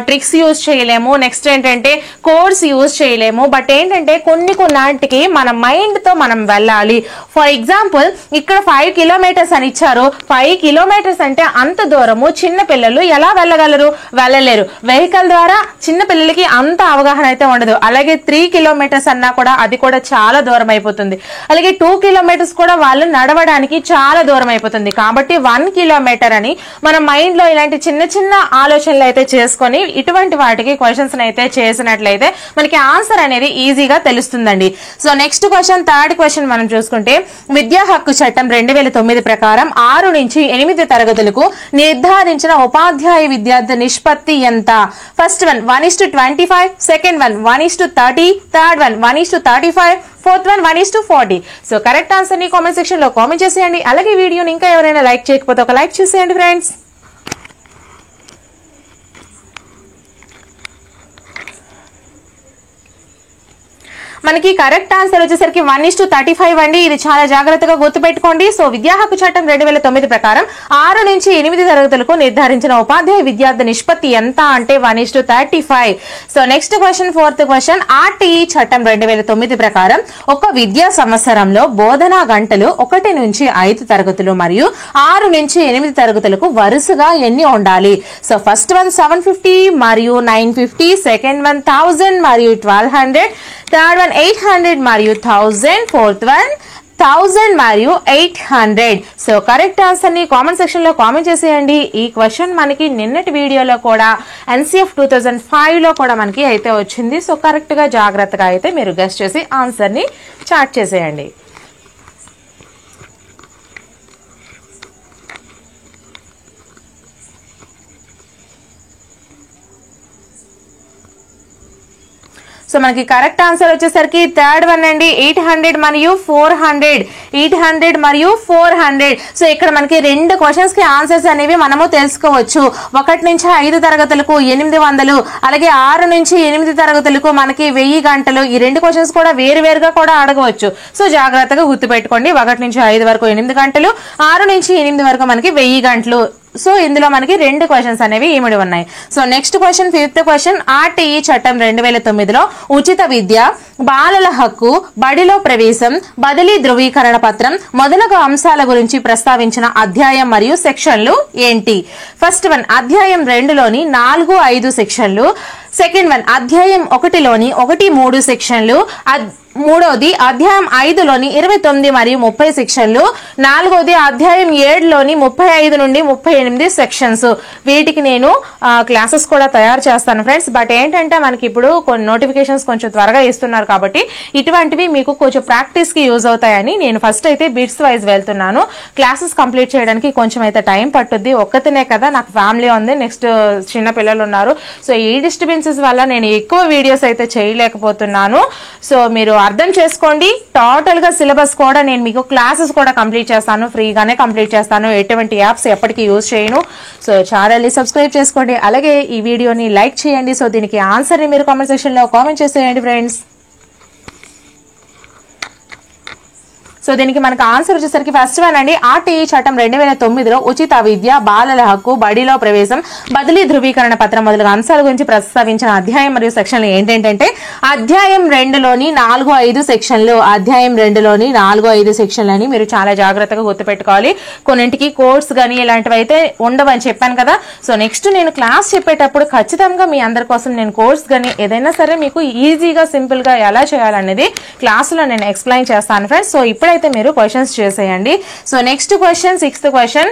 ట్రిక్స్ యూజ్ చేయలేము, నెక్స్ట్ ఏంటంటే కోడ్స్ యూజ్ చేయలేము. బట్ ఏంటంటే కొన్నిటికి మన మైండ్ తో మనం వెళ్ళాలి. ఫర్ ఎగ్జాంపుల్ ఇక్కడ 5 కిలోమీటర్స్ అని ఇచ్చారు. 5 కిలోమీటర్స్ అంటే అంత దూరము చిన్న పిల్లలు ఎలా వెళ్ళగలరు? వెళ్ళలేరు. వెహికల్ ద్వారా చిన్న పిల్లలకి అంత అవగాహన అయితే ఉండదు. అలాగే 3 కిలోమీటర్స్ అన్నా కూడా అది కూడా చాలా దూరం అయిపోతుంది. అలాగే 2 కిలోమీటర్స్ కూడా వాళ్ళు నడవడానికి చాలా దూరం అయిపోతుంది. కాబట్టి 1 కిలోమీటర్ అని మన మైండ్ లో ఇలాంటి చిన్న చిన్న ఆలోచనలు అయితే చేసుకొని ఇటువంటి వాటికి క్వశ్చన్స్ అయితే చేసినట్లయితే మనకి ఆన్సర్ అనేది ఈజీగా తెలుస్తుందండి. So next question, third question మనం చూసుకుంటే విద్యా హక్కు చట్టం 2009 ప్రకారం 6 నుంచి 8 తరగతులకు నిర్ధారించిన ఉపాధ్యాయ విద్యార్థి నిష్పత్తి ఎంత? First one 1:25, second one 1:30, third one 1:35, fourth one 1:40. So correct answer ని కామెంట్ సెక్షన్ లో కామెంట్ చేసేయండి. అలాగే వీడియోని ఇంకా ఎవరైనా లైక్ చేయకపోతే ఒక లైక్ చేసేయండి ఫ్రెండ్స్. మనకి కరెక్ట్ ఆన్సర్ వచ్చేసరికి 1:35 అండి. ఇది చాలా జాగ్రత్తగా గుర్తుపెట్టుకోండి. సో విద్యా హక్కు చట్టం 2009 ప్రకారం 6 నుంచి 8 తరగతులకు నిర్ధారించిన ఉపాధ్యాయ విద్యార్థి నిష్పత్తి ఎంత అంటే 1:35. So next question, fourth question. RTE చట్టం 2009 ప్రకారం ఒక విద్యా సంవత్సరంలో బోధనా గంటలు 1 నుంచి 5 తరగతులు మరియు 6 నుంచి 8 తరగతులకు వరుసగా ఎన్ని ఉండాలి? సో ఫస్ట్ వన్ 750 మరియు 950, సెకండ్ వన్ 1000 మరియు 1200, థర్డ్ వన్ 800 మరియు 1000, ఫోర్త్ వన్ 1000 మరియు 800. సో కరెక్ట్ ఆన్సర్ ని కామెంట్ సెక్షన్ లో కామెంట్ చేసేయండి. ఈ క్వశ్చన్ మనకి నిన్నటి వీడియోలో కూడా NCF 2005 లో కూడా మనకి అయితే వచ్చింది. సో కరెక్ట్ గా జాగ్రత్తగా అయితే మీరు గెస్ చేసి ఆన్సర్ ని చాట్ చేసేయండి. సో మనకి కరెక్ట్ ఆన్సర్ వచ్చేసరికి థర్డ్ వన్ అండి, 800 మరియు 400. 800 మరియు 400. సో ఇక్కడ మనకి రెండు క్వశ్చన్స్ కి ఆన్సర్స్ అనేవి మనము తెలుసుకోవచ్చు. 1 నుంచి 5 తరగతులకు 800, అలాగే 6 నుంచి 8 తరగతులకు మనకి 1000 గంటలు. ఈ రెండు క్వశ్చన్స్ కూడా వేరువేరుగా కూడా అడగవచ్చు. సో జాగ్రత్తగా గుర్తుపెట్టుకోండి. 1 నుంచి 5 వరకు 8 గంటలు, 6 నుంచి 8 వరకు మనకి 1000 గంటలు. సో ఇందులో మనకి రెండు క్వశ్చన్స్ అనేవి ఇమిడి ఉన్నాయి. So next question, 5th question. RTE చట్టం 2009లో ఉచిత విద్య, బాలల హక్కు, బడిలో ప్రవేశం, బదిలీ ధృవీకరణ పత్రం మొదలగు అంశాల గురించి ప్రస్తావించిన అధ్యాయం మరియు సెక్షన్లు ఏంటి? ఫస్ట్ వన్ అధ్యాయం 2లోని 4, 5 సెక్షన్లు. సెకండ్ వన్ అధ్యాయం 1లోని 1, 3 సెక్షన్లు. మూడవది అధ్యాయం 5లోని 29 మరియు 30 సెక్షన్లు. నాలుగవది అధ్యాయం 7లోని 35 నుండి 38 సెక్షన్స్. వీటికి నేను క్లాసెస్ కూడా తయారు చేస్తాను ఫ్రెండ్స్. బట్ ఏంటంటే మనకి ఇప్పుడు కొన్ని నోటిఫికేషన్స్ కొంచెం త్వరగా ఇస్తున్నారు కాబట్టి ఇటువంటివి మీకు కొంచెం ప్రాక్టీస్ కి యూజ్ అవుతాయని నేను ఫస్ట్ అయితే బిట్స్ వైజ్ వెళ్తున్నాను. క్లాసెస్ కంప్లీట్ చేయడానికి కొంచెం అయితే టైం పట్టుద్ది. ఒక్కతనే కదా, నాకు ఫ్యామిలీ ఉంది, నెక్స్ట్ చిన్న పిల్లలు ఉన్నారు. సో ఈ డిస్టర్బెన్సెస్ వల్ల నేను ఎక్కువ వీడియోస్ అయితే చేయలేకపోతున్నాను. సో మీరు అర్థం చేసుకోండి. టోటల్ గా సిలబస్ కూడా నేను మీకు క్లాసెస్ కూడా కంప్లీట్ చేస్తాను, ఫ్రీగానే కంప్లీట్ చేస్తాను. ఎటువంటి యాప్స్ ఎప్పటికీ యూజ్ చేయను. సో ఛానల్ ని సబ్స్క్రైబ్ చేసుకోండి, అలాగే ఈ వీడియోని లైక్ చేయండి. సో దీనికి ఆన్సర్ ని మీరు కామెంట్ సెక్షన్ లో కామెంట్ చేసేయండి ఫ్రెండ్స్. సో దీనికి మనకు ఆన్సర్ వచ్చేసరికి ఫస్ట్ వన్ అండి, RTE చట్టం 2009లో ఉచిత విద్య, బాలల హక్కు, బడిలో ప్రవేశం, బదిలీ ధృవీకరణ పత్రం మొదలగు అంశాల గురించి ప్రస్తావించిన అధ్యాయం మరియు సెక్షన్లు ఏంటంటే అధ్యాయం 2లోని 4, 5 సెక్షన్లు. అధ్యాయం 2లోని 4, 5 సెక్షన్లు అని మీరు చాలా జాగ్రత్తగా గుర్తుపెట్టుకోవాలి. కొన్నింటికి కోర్స్ గానీ ఇలాంటివి అయితే ఉండవని చెప్పాను కదా. సో నెక్స్ట్ నేను క్లాస్ చెప్పేటప్పుడు ఖచ్చితంగా మీ అందరి కోసం నేను కోర్స్ గానీ ఏదైనా సరే మీకు ఈజీగా సింపుల్ గా ఎలా చేయాలనేది క్లాస్ లో నేను ఎక్స్ప్లెయిన్ చేస్తాను ఫ్రెండ్స్. సో ఇప్పుడైతే మీరు క్వశ్చన్స్ చేసేయండి. So next question, 6th question.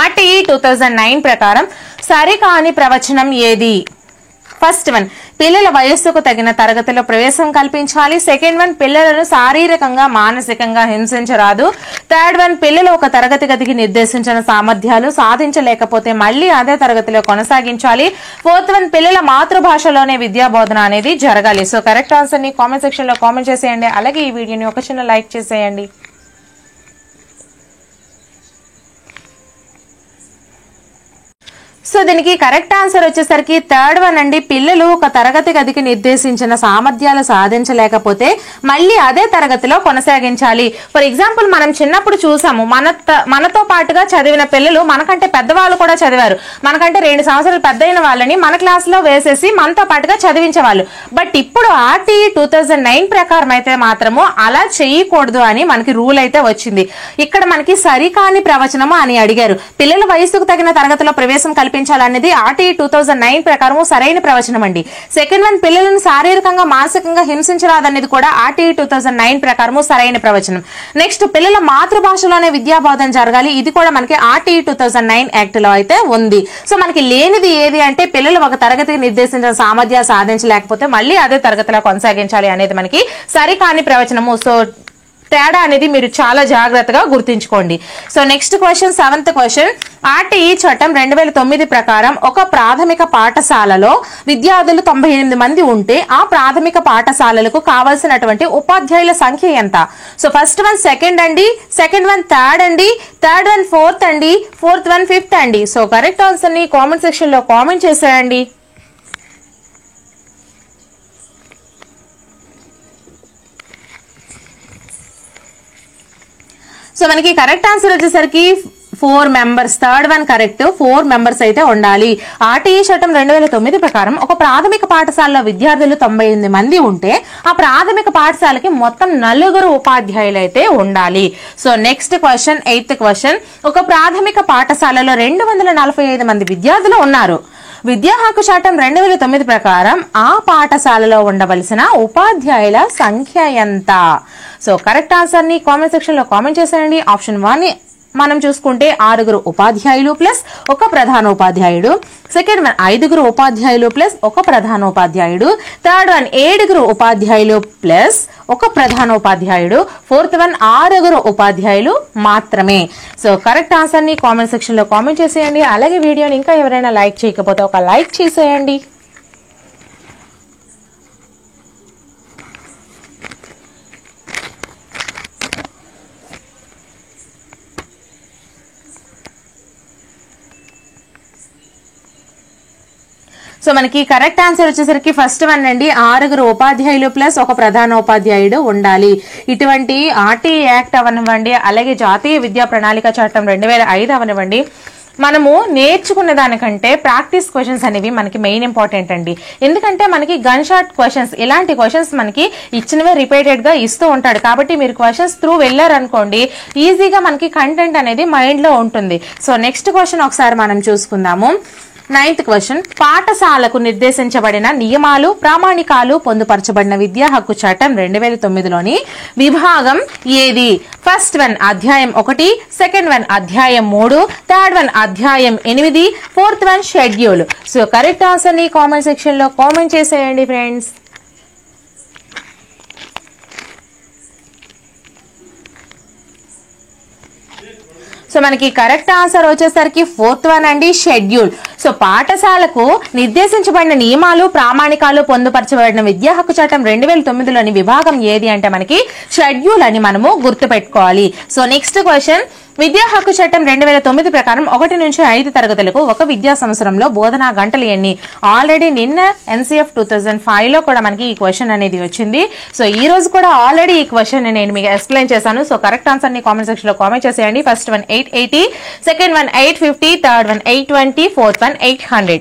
RTE 2009 ప్రకారం సరికాని ప్రవచనం ఏది? ఫస్ట్ వన్ పిల్లల వయస్సుకు తగిన తరగతిలో ప్రవేశం కల్పించాలి. సెకండ్ వన్ పిల్లలను శారీరకంగా మానసికంగా హింసించరాదు. థర్డ్ వన్ పిల్లలు ఒక తరగతి గదికి నిర్దేశించిన సామర్థ్యాలు సాధించలేకపోతే మళ్ళీ అదే తరగతిలో కొనసాగించాలి. ఫోర్త్ వన్ పిల్లల మాతృభాషలోనే విద్యా బోధన అనేది జరగాలి. సో కరెక్ట్ ఆన్సర్ ని కామెంట్ సెక్షన్ లో కామెంట్ చేసేయండి, అలాగే ఈ వీడియోని ఒక చిన్న లైక్ చేసేయండి. సో దీనికి కరెక్ట్ ఆన్సర్ వచ్చేసరికి థర్డ్ వన్ అండి, పిల్లలు ఒక తరగతి గదికి నిర్దేశించిన సామర్థ్యాలు సాధించలేకపోతే మళ్ళీ అదే తరగతిలో కొనసాగించాలి. ఫర్ ఎగ్జాంపుల్ మనం చిన్నప్పుడు చూసాము, మనతో పాటుగా చదివిన పిల్లలు మనకంటే పెద్దవాళ్ళు కూడా చదివారు. మనకంటే 2 సంవత్సరాలు పెద్దయిన వాళ్ళని మన క్లాస్ లో వేసేసి మనతో పాటుగా చదివించేవాళ్ళు. బట్ ఇప్పుడు RTE 2009 ప్రకారం అయితే మాత్రము అలా చేయకూడదు అని మనకి రూల్ అయితే వచ్చింది. ఇక్కడ మనకి సరికాని ప్రవచనము అని అడిగారు. పిల్లల వయసుకు తగిన తరగతిలో ప్రవేశం కల్పించాలనేది RTE 2009 ప్రకారం సరైన ప్రవచనం అండి. సెకండ్ వన్ పిల్లలను శారీరకంగా మానసికంగా హింసించరాదనేది కూడా RTE 2009 ప్రకారం సరైన ప్రవచనం. నెక్స్ట్ పిల్లల మాతృభాషలోనే విద్యా బోధన జరగాలి. ఇది కూడా మనకి RTE 2009 యాక్ట్ లో అయితే ఉంది. సో మనకి లేనిది ఏది అంటే పిల్లలు ఒక తరగతికి నిర్దేశించిన సామర్థ్యాలు సాధించలేకపోతే మళ్ళీ అదే తరగతిలో కొనసాగించాలి అనేది మనకి సరికాని ప్రవచనము. సో తేడా అనేది మీరు చాలా జాగ్రత్తగా గుర్తుంచుకోండి. So next question, 7th question. RTE చట్టం 2009 ప్రకారం ఒక ప్రాథమిక పాఠశాలలో విద్యార్థులు 98 మంది ఉంటే ఆ ప్రాథమిక పాఠశాలలకు కావాల్సినటువంటి ఉపాధ్యాయుల సంఖ్య ఎంత? సో ఫస్ట్ వన్ సెకండ్ అండి, సెకండ్ వన్ థర్డ్ అండి, థర్డ్ వన్ ఫోర్త్ అండి, ఫోర్త్ వన్ ఫిఫ్త్ అండి. సో కరెక్ట్ ఆన్సర్ ని కామెంట్ సెక్షన్ లో కామెంట్ చేసేయండి. సో మనకి కరెక్ట్ ఆన్సర్ వచ్చేసరికి 4 members. Third one correct, 4 members అయితే ఉండాలి. RTE చట్టం 2009 ప్రకారం ఒక ప్రాథమిక పాఠశాలలో విద్యార్థులు 98 మంది ఉంటే ఆ ప్రాథమిక పాఠశాలకి మొత్తం 4 ఉపాధ్యాయులు అయితే ఉండాలి. So next question, 8th question. ఒక ప్రాథమిక పాఠశాలలో 245 మంది విద్యార్థులు ఉన్నారు. విద్యా హక్కు చట్టం 2009 ప్రకారం ఆ పాఠశాలలో ఉండవలసిన ఉపాధ్యాయుల సంఖ్య ఎంత? సో కరెక్ట్ ఆన్సర్ ని కామెంట్ సెక్షన్ లో కామెంట్ చేసేయండి. ఆప్షన్ 1 మనం చూసుకుంటే 6 ఉపాధ్యాయులు ప్లస్ 1 ప్రధానోపాధ్యాయుడు. సెకండ్ వన్ 5 ఉపాధ్యాయులు ప్లస్ 1 ప్రధానోపాధ్యాయుడు. థర్డ్ వన్ 7 ఉపాధ్యాయులు ప్లస్ 1 ప్రధానోపాధ్యాయుడు. ఫోర్త్ వన్ 6 ఉపాధ్యాయులు మాత్రమే. సో కరెక్ట్ ఆన్సర్ ని కామెంట్ సెక్షన్ లో కామెంట్ చేసేయండి. అలాగే వీడియోని ఇంకా ఎవరైనా లైక్ చేయకపోతే ఒక లైక్ చేసేయండి. సో మనకి కరెక్ట్ ఆన్సర్ వచ్చేసరికి ఫస్ట్ వన్ అండి, 6 ఉపాధ్యాయులు ప్లస్ 1 ప్రధానోపాధ్యాయుడు ఉండాలి. ఇటువంటి ఆర్టీఐ యాక్ట్ అవనివ్వండి, అలాగే జాతీయ విద్యా ప్రణాళిక చట్టం 2005 అవనివ్వండి, మనము నేర్చుకున్న దానికంటే ప్రాక్టీస్ క్వశ్చన్స్ అనేవి మనకి మెయిన్ ఇంపార్టెంట్ అండి. ఎందుకంటే మనకి గన్ షాట్ క్వశ్చన్స్, ఇలాంటి క్వశ్చన్స్ మనకి ఇచ్చినవే రిపీటెడ్ గా ఇస్తూ ఉంటాడు. కాబట్టి మీరు క్వశ్చన్స్ త్రూ వెళ్ళారనుకోండి, ఈజీగా మనకి కంటెంట్ అనేది మైండ్ లో ఉంటుంది. సో నెక్స్ట్ క్వశ్చన్ ఒకసారి మనం చూసుకుందాము. 9th క్వశ్చన్, పాఠశాలకు నిర్దేశించబడిన నియమాలు ప్రామాణికాలు పొందుపరచబడిన విద్యా హక్కు చట్టం 2009లోని విభాగం ఏది? ఫస్ట్ వన్ అధ్యాయం 1, సెకండ్ వన్ అధ్యాయం 3, థర్డ్ వన్ అధ్యాయం 8, fourth one schedule. So correct answer ని కామెంట్ సెక్షన్ లో కామెంట్ చేసేయండి ఫ్రెండ్స్. సో మనకి కరెక్ట్ ఆన్సర్ వచ్చేసరికి ఫోర్త్ వన్ అండి, షెడ్యూల్. సో పాఠశాలకు నిర్దేశించబడిన నియమాలు ప్రామాణికాలు పొందుపరచబడిన విద్యా హక్కు చట్టం 2009లోని విభాగం ఏది అంటే మనకి షెడ్యూల్ అని మనము గుర్తుపెట్టుకోవాలి. సో నెక్స్ట్ క్వశ్చన్, విద్యా హక్కు చట్టం 2009 ప్రకారం 1 నుంచి 5 తరగతులకు ఒక విద్యా సంవత్సరంలో బోధనా గంటలు ఎన్ని? ఆల్రెడీ నిన్న NCF 2005 లో కూడా మనకి ఈ క్వశ్చన్ అనేది వచ్చింది. సో ఈ రోజు కూడా ఆల్రెడీ ఈ క్వశ్చన్ నేను మీకు ఎక్స్ప్లెయిన్ చేశాను. సో కరెక్ట్ ఆన్సర్ ని కామెంట్ సెక్షన్ లో కామెంట్ చేసేయండి. First one 880, second one 850, third one 820, fourth one 800.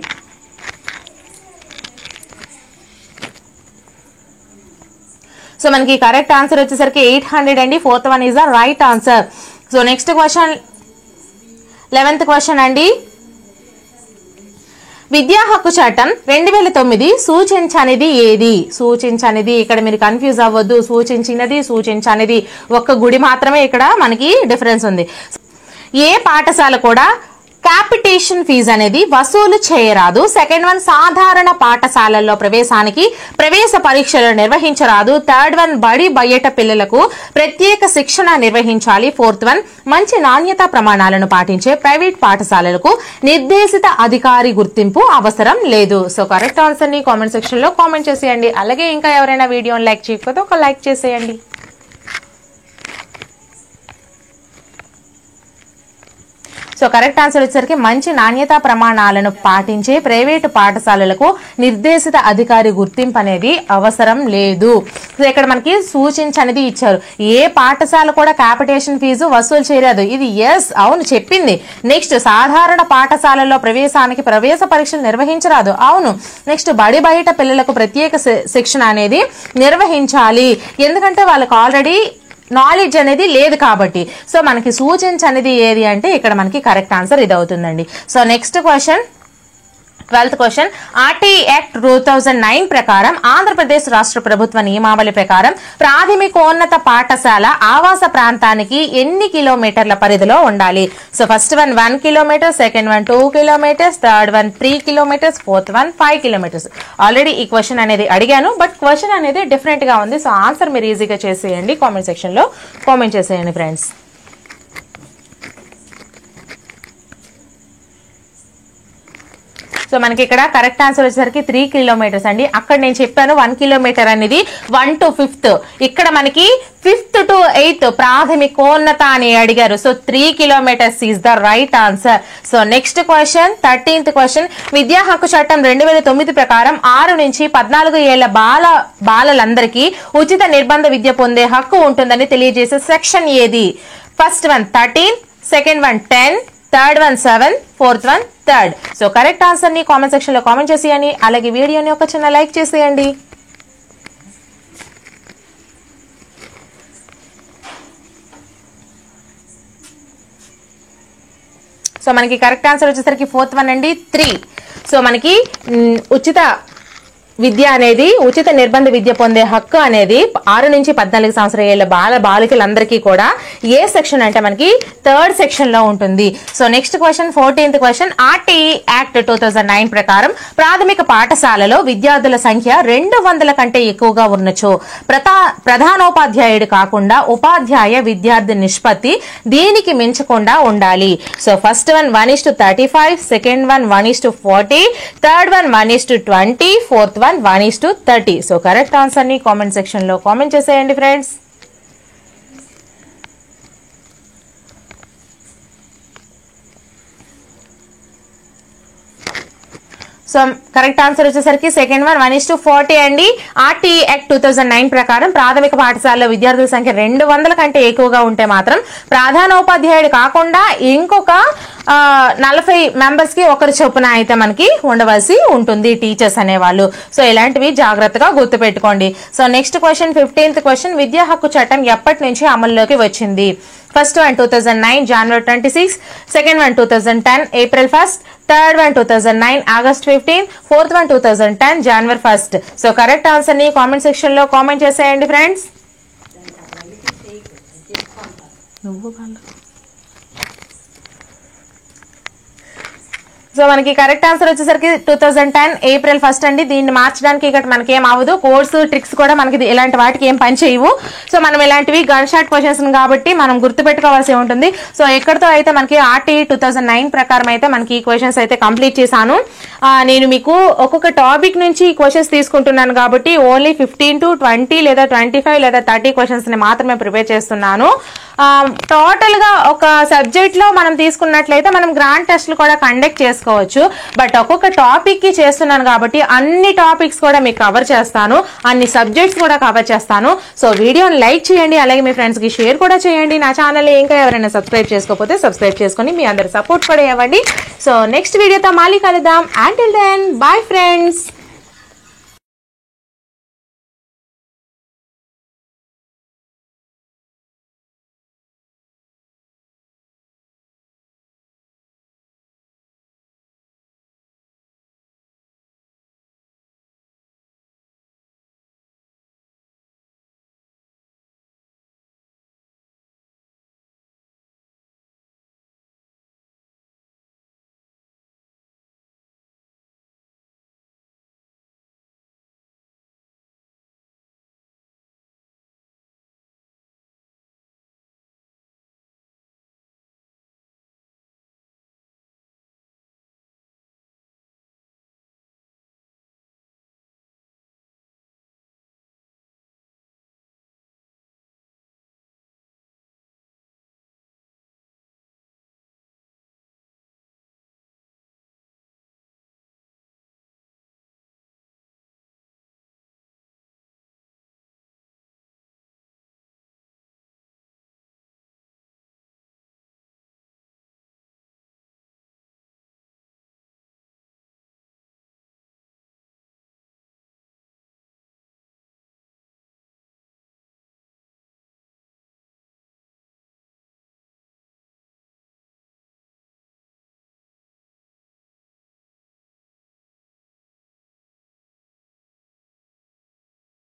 So మనకి కరెక్ట్ ఆన్సర్ వచ్చేసరికి 800 అండి. Fourth one is the right answer. So next question 11th question అండి, విద్యా హక్కు చట్టం 2009 సూచించనిది ఏది? సూచించనిది, ఇక్కడ మీరు కన్ఫ్యూజ్ అవ్వద్దు. సూచించినది, సూచించనిది ఒక్క గుడి మాత్రమే ఇక్కడ మనకి డిఫరెన్స్ ఉంది. ఏ పాఠశాల కూడా క్యాపిటేషన్ ఫీజు అనేది వసూలు చేయరాదు. సెకండ్ వన్ సాధారణ పాఠశాలల్లో ప్రవేశానికి ప్రవేశ పరీక్షలు నిర్వహించరాదు. థర్డ్ వన్ బడి బయట పిల్లలకు ప్రత్యేక శిక్షణ నిర్వహించాలి. ఫోర్త్ వన్ మంచి నాణ్యతా ప్రమాణాలను పాటించే ప్రైవేట్ పాఠశాలలకు నిర్దేశిత అధికారి గుర్తింపు అవసరం లేదు. సో కరెక్ట్ ఆన్సర్ ని కామెంట్ సెక్షన్ లో కామెంట్ చేసేయండి. అలాగే ఇంకా ఎవరైనా వీడియోని లైక్ చేయకపోతే ఒక లైక్ చేసేయండి. సో కరెక్ట్ ఆన్సర్ వచ్చేసరికి మంచి నాణ్యతా ప్రమాణాలను పాటించే ప్రైవేటు పాఠశాలలకు నిర్దేశిత అధికారి గుర్తింపు అనేది అవసరం లేదు. సో ఇక్కడ మనకి సూచించనిది ఇచ్చారు. ఏ పాఠశాల కూడా క్యాపిటేషన్ ఫీజు వసూలు చేయరాదు. ఇది ఎస్, అవును చెప్పింది. నెక్స్ట్ సాధారణ పాఠశాలల్లో ప్రవేశానికి ప్రవేశ పరీక్షలు నిర్వహించరాదు. అవును. నెక్స్ట్ బడి బయట పిల్లలకు ప్రత్యేక శిక్షణ అనేది నిర్వహించాలి. ఎందుకంటే వాళ్ళకి ఆల్రెడీ నాలెడ్జ్ అనేది లేదు కాబట్టి. సో మనకి సూచించనిది ఏది అంటే ఇక్కడ మనకి కరెక్ట్ ఆన్సర్ ఇది అవుతుందండి. So next question 12th question, RTI act 2009 ప్రకారం ఆంధ్రప్రదేశ్ రాష్ట్ర ప్రభుత్వ నియమావళి ప్రకారం ప్రాథమికోన్నత పాఠశాల ఆవాస ప్రాంతానికి ఎన్ని కిలోమీటర్ల పరిధిలో ఉండాలి? So first one 1 kilometre, second one 2 kilometres, third one 3 kilometres, fourth one 5 kilometres. Already ఈ క్వశ్చన్ అనేది అడిగాను, బట్ క్వశ్చన్ అనేది డిఫరెంట్ గా ఉంది. సో ఆన్సర్ మీరు ఈజీగా చేసేయండి. కామెంట్ సెక్షన్ లో కామెంట్ చేసేయండి ఫ్రెండ్స్. సో మనకి ఇక్కడ కరెక్ట్ ఆన్సర్ వచ్చేసరికి 3 కిలోమీటర్స్ అండి. అక్కడ నేను చెప్పాను 1 కిలోమీటర్ అనేది 1 to 5th, ఇక్కడ మనకి 5th to 8th ప్రాథమికోన్నత అని అడిగారు. So 3 kilometres is the right answer. So next question 13th question, విద్యా హక్కు చట్టం 2009 ప్రకారం 6 నుంచి 14 ఏళ్ల బాలలందరికీ ఉచిత నిర్బంధ విద్య పొందే హక్కు ఉంటుందని తెలియజేసే సెక్షన్ ఏది? First one 13, second one 10, third one 7, fourth one 3rd. So correct answer ని కామెంట్ సెక్షన్ లో కామెంట్ చేసేయండి. అలాగే వీడియోని ఒక చిన్న లైక్ చేసేయండి. సో మనకి కరెక్ట్ ఆన్సర్ వచ్చేసరికి ఫోర్త్ వన్ అండి 3. సో మనకి ఉచిత విద్య అనేది ఉచిత నిర్బంధ విద్య పొందే హక్కు అనేది 6 నుంచి 14 సంవత్సరాల బాలికలందరికీ కూడా ఏ సెక్షన్ అంటే మనకి 3rd సెక్షన్ లో ఉంటుంది. So next question 14th question RTE act 2009 ప్రకారం ప్రాథమిక పాఠశాలలో విద్యార్థుల సంఖ్య 200 కంటే ఎక్కువగా ఉన్నచో ప్రధానోపాధ్యాయుడు కాకుండా ఉపాధ్యాయ విద్యార్థి నిష్పత్తి దీనికి మించకుండా ఉండాలి. So first one 1:35, second one 1:40, third one 1:20, fourth 1:30. So correct answer ని కామెంట్ సెక్షన్ లో కామెంట్ చేసేయండి ఫ్రెండ్స్. సో కరెక్ట్ ఆన్సర్ వచ్చేసరికి సెకండ్ వన్ 1:40 అండి. ఆర్టీఈ యాక్ట్ 2009 ప్రకారం ప్రాథమిక పాఠశాలలో విద్యార్థుల సంఖ్య 200 కంటే ఎక్కువగా ఉంటే మాత్రం ప్రధానోపాధ్యాయుడు కాకుండా ఇంకొక 40 మెంబర్స్ కి ఒకరి చొప్పున అయితే మనకి ఉండవలసి ఉంటుంది టీచర్స్ అనేవాళ్ళు. సో ఇలాంటివి జాగ్రత్తగా గుర్తుపెట్టుకోండి. So next question 15th question విద్యా హక్కు చట్టం ఎప్పటి నుంచి అమల్లోకి వచ్చింది? First one 2009 January 26, second one 2010 April 1st, third one 2009 August 15, fourth one 2010 January 1st. So correct answer ని కామెంట్ సెక్షన్ లో కామెంట్ చేసేయండి ఫ్రెండ్స్. సో మనకి కరెక్ట్ ఆన్సర్ వచ్చేసరికి 2010 April 1st అండి. దీన్ని మార్చడానికి ఇక్కడ మనకి ఏం అవ్వదు. కోర్సు ట్రిక్స్ కూడా మనకి ఇలాంటి వాటికి ఏం పని చేయవు. సో మనం ఇలాంటివి గన్ షాట్ క్వశ్చన్స్ కాబట్టి మనం గుర్తుపెట్టుకోవాల్సి ఉంటుంది. సో ఎక్కడితో అయితే మనకి ఆర్టీఈ 2009 ప్రకారం అయితే మనకి ఈ క్వశ్చన్స్ అయితే కంప్లీట్ చేశాను. నేను మీకు ఒక్కొక్క టాపిక్ నుంచి క్వశ్చన్స్ తీసుకుంటున్నాను కాబట్టి ఓన్లీ 15 to 20 లేదా 25 లేదా 30 క్వశ్చన్స్ ని మాత్రమే ప్రిపేర్ చేస్తున్నాను. టోటల్ గా ఒక సబ్జెక్ట్ లో మనం తీసుకున్నట్లయితే మనం గ్రాండ్ టెస్ట్లు కూడా కండక్ట్ చేసుకోవచ్చు. బట్ ఒక్కొక్క టాపిక్ కి చేస్తున్నాను కాబట్టి అన్ని టాపిక్స్ కూడా మీకు కవర్ చేస్తాను, అన్ని సబ్జెక్ట్స్ కూడా కవర్ చేస్తాను. సో వీడియోని లైక్ చేయండి, అలాగే మీ ఫ్రెండ్స్ కి షేర్ కూడా చేయండి. నా ఛానల్ ఇంకా ఎవరైనా సబ్స్క్రైబ్ చేసుకోకపోతే సబ్స్క్రైబ్ చేసుకొని మీ అందరి సపోర్ట్ కూడా ఇవ్వండి. సో నెక్స్ట్ వీడియోతో మళ్ళీ కలుద్దాం. Until then, bye friends.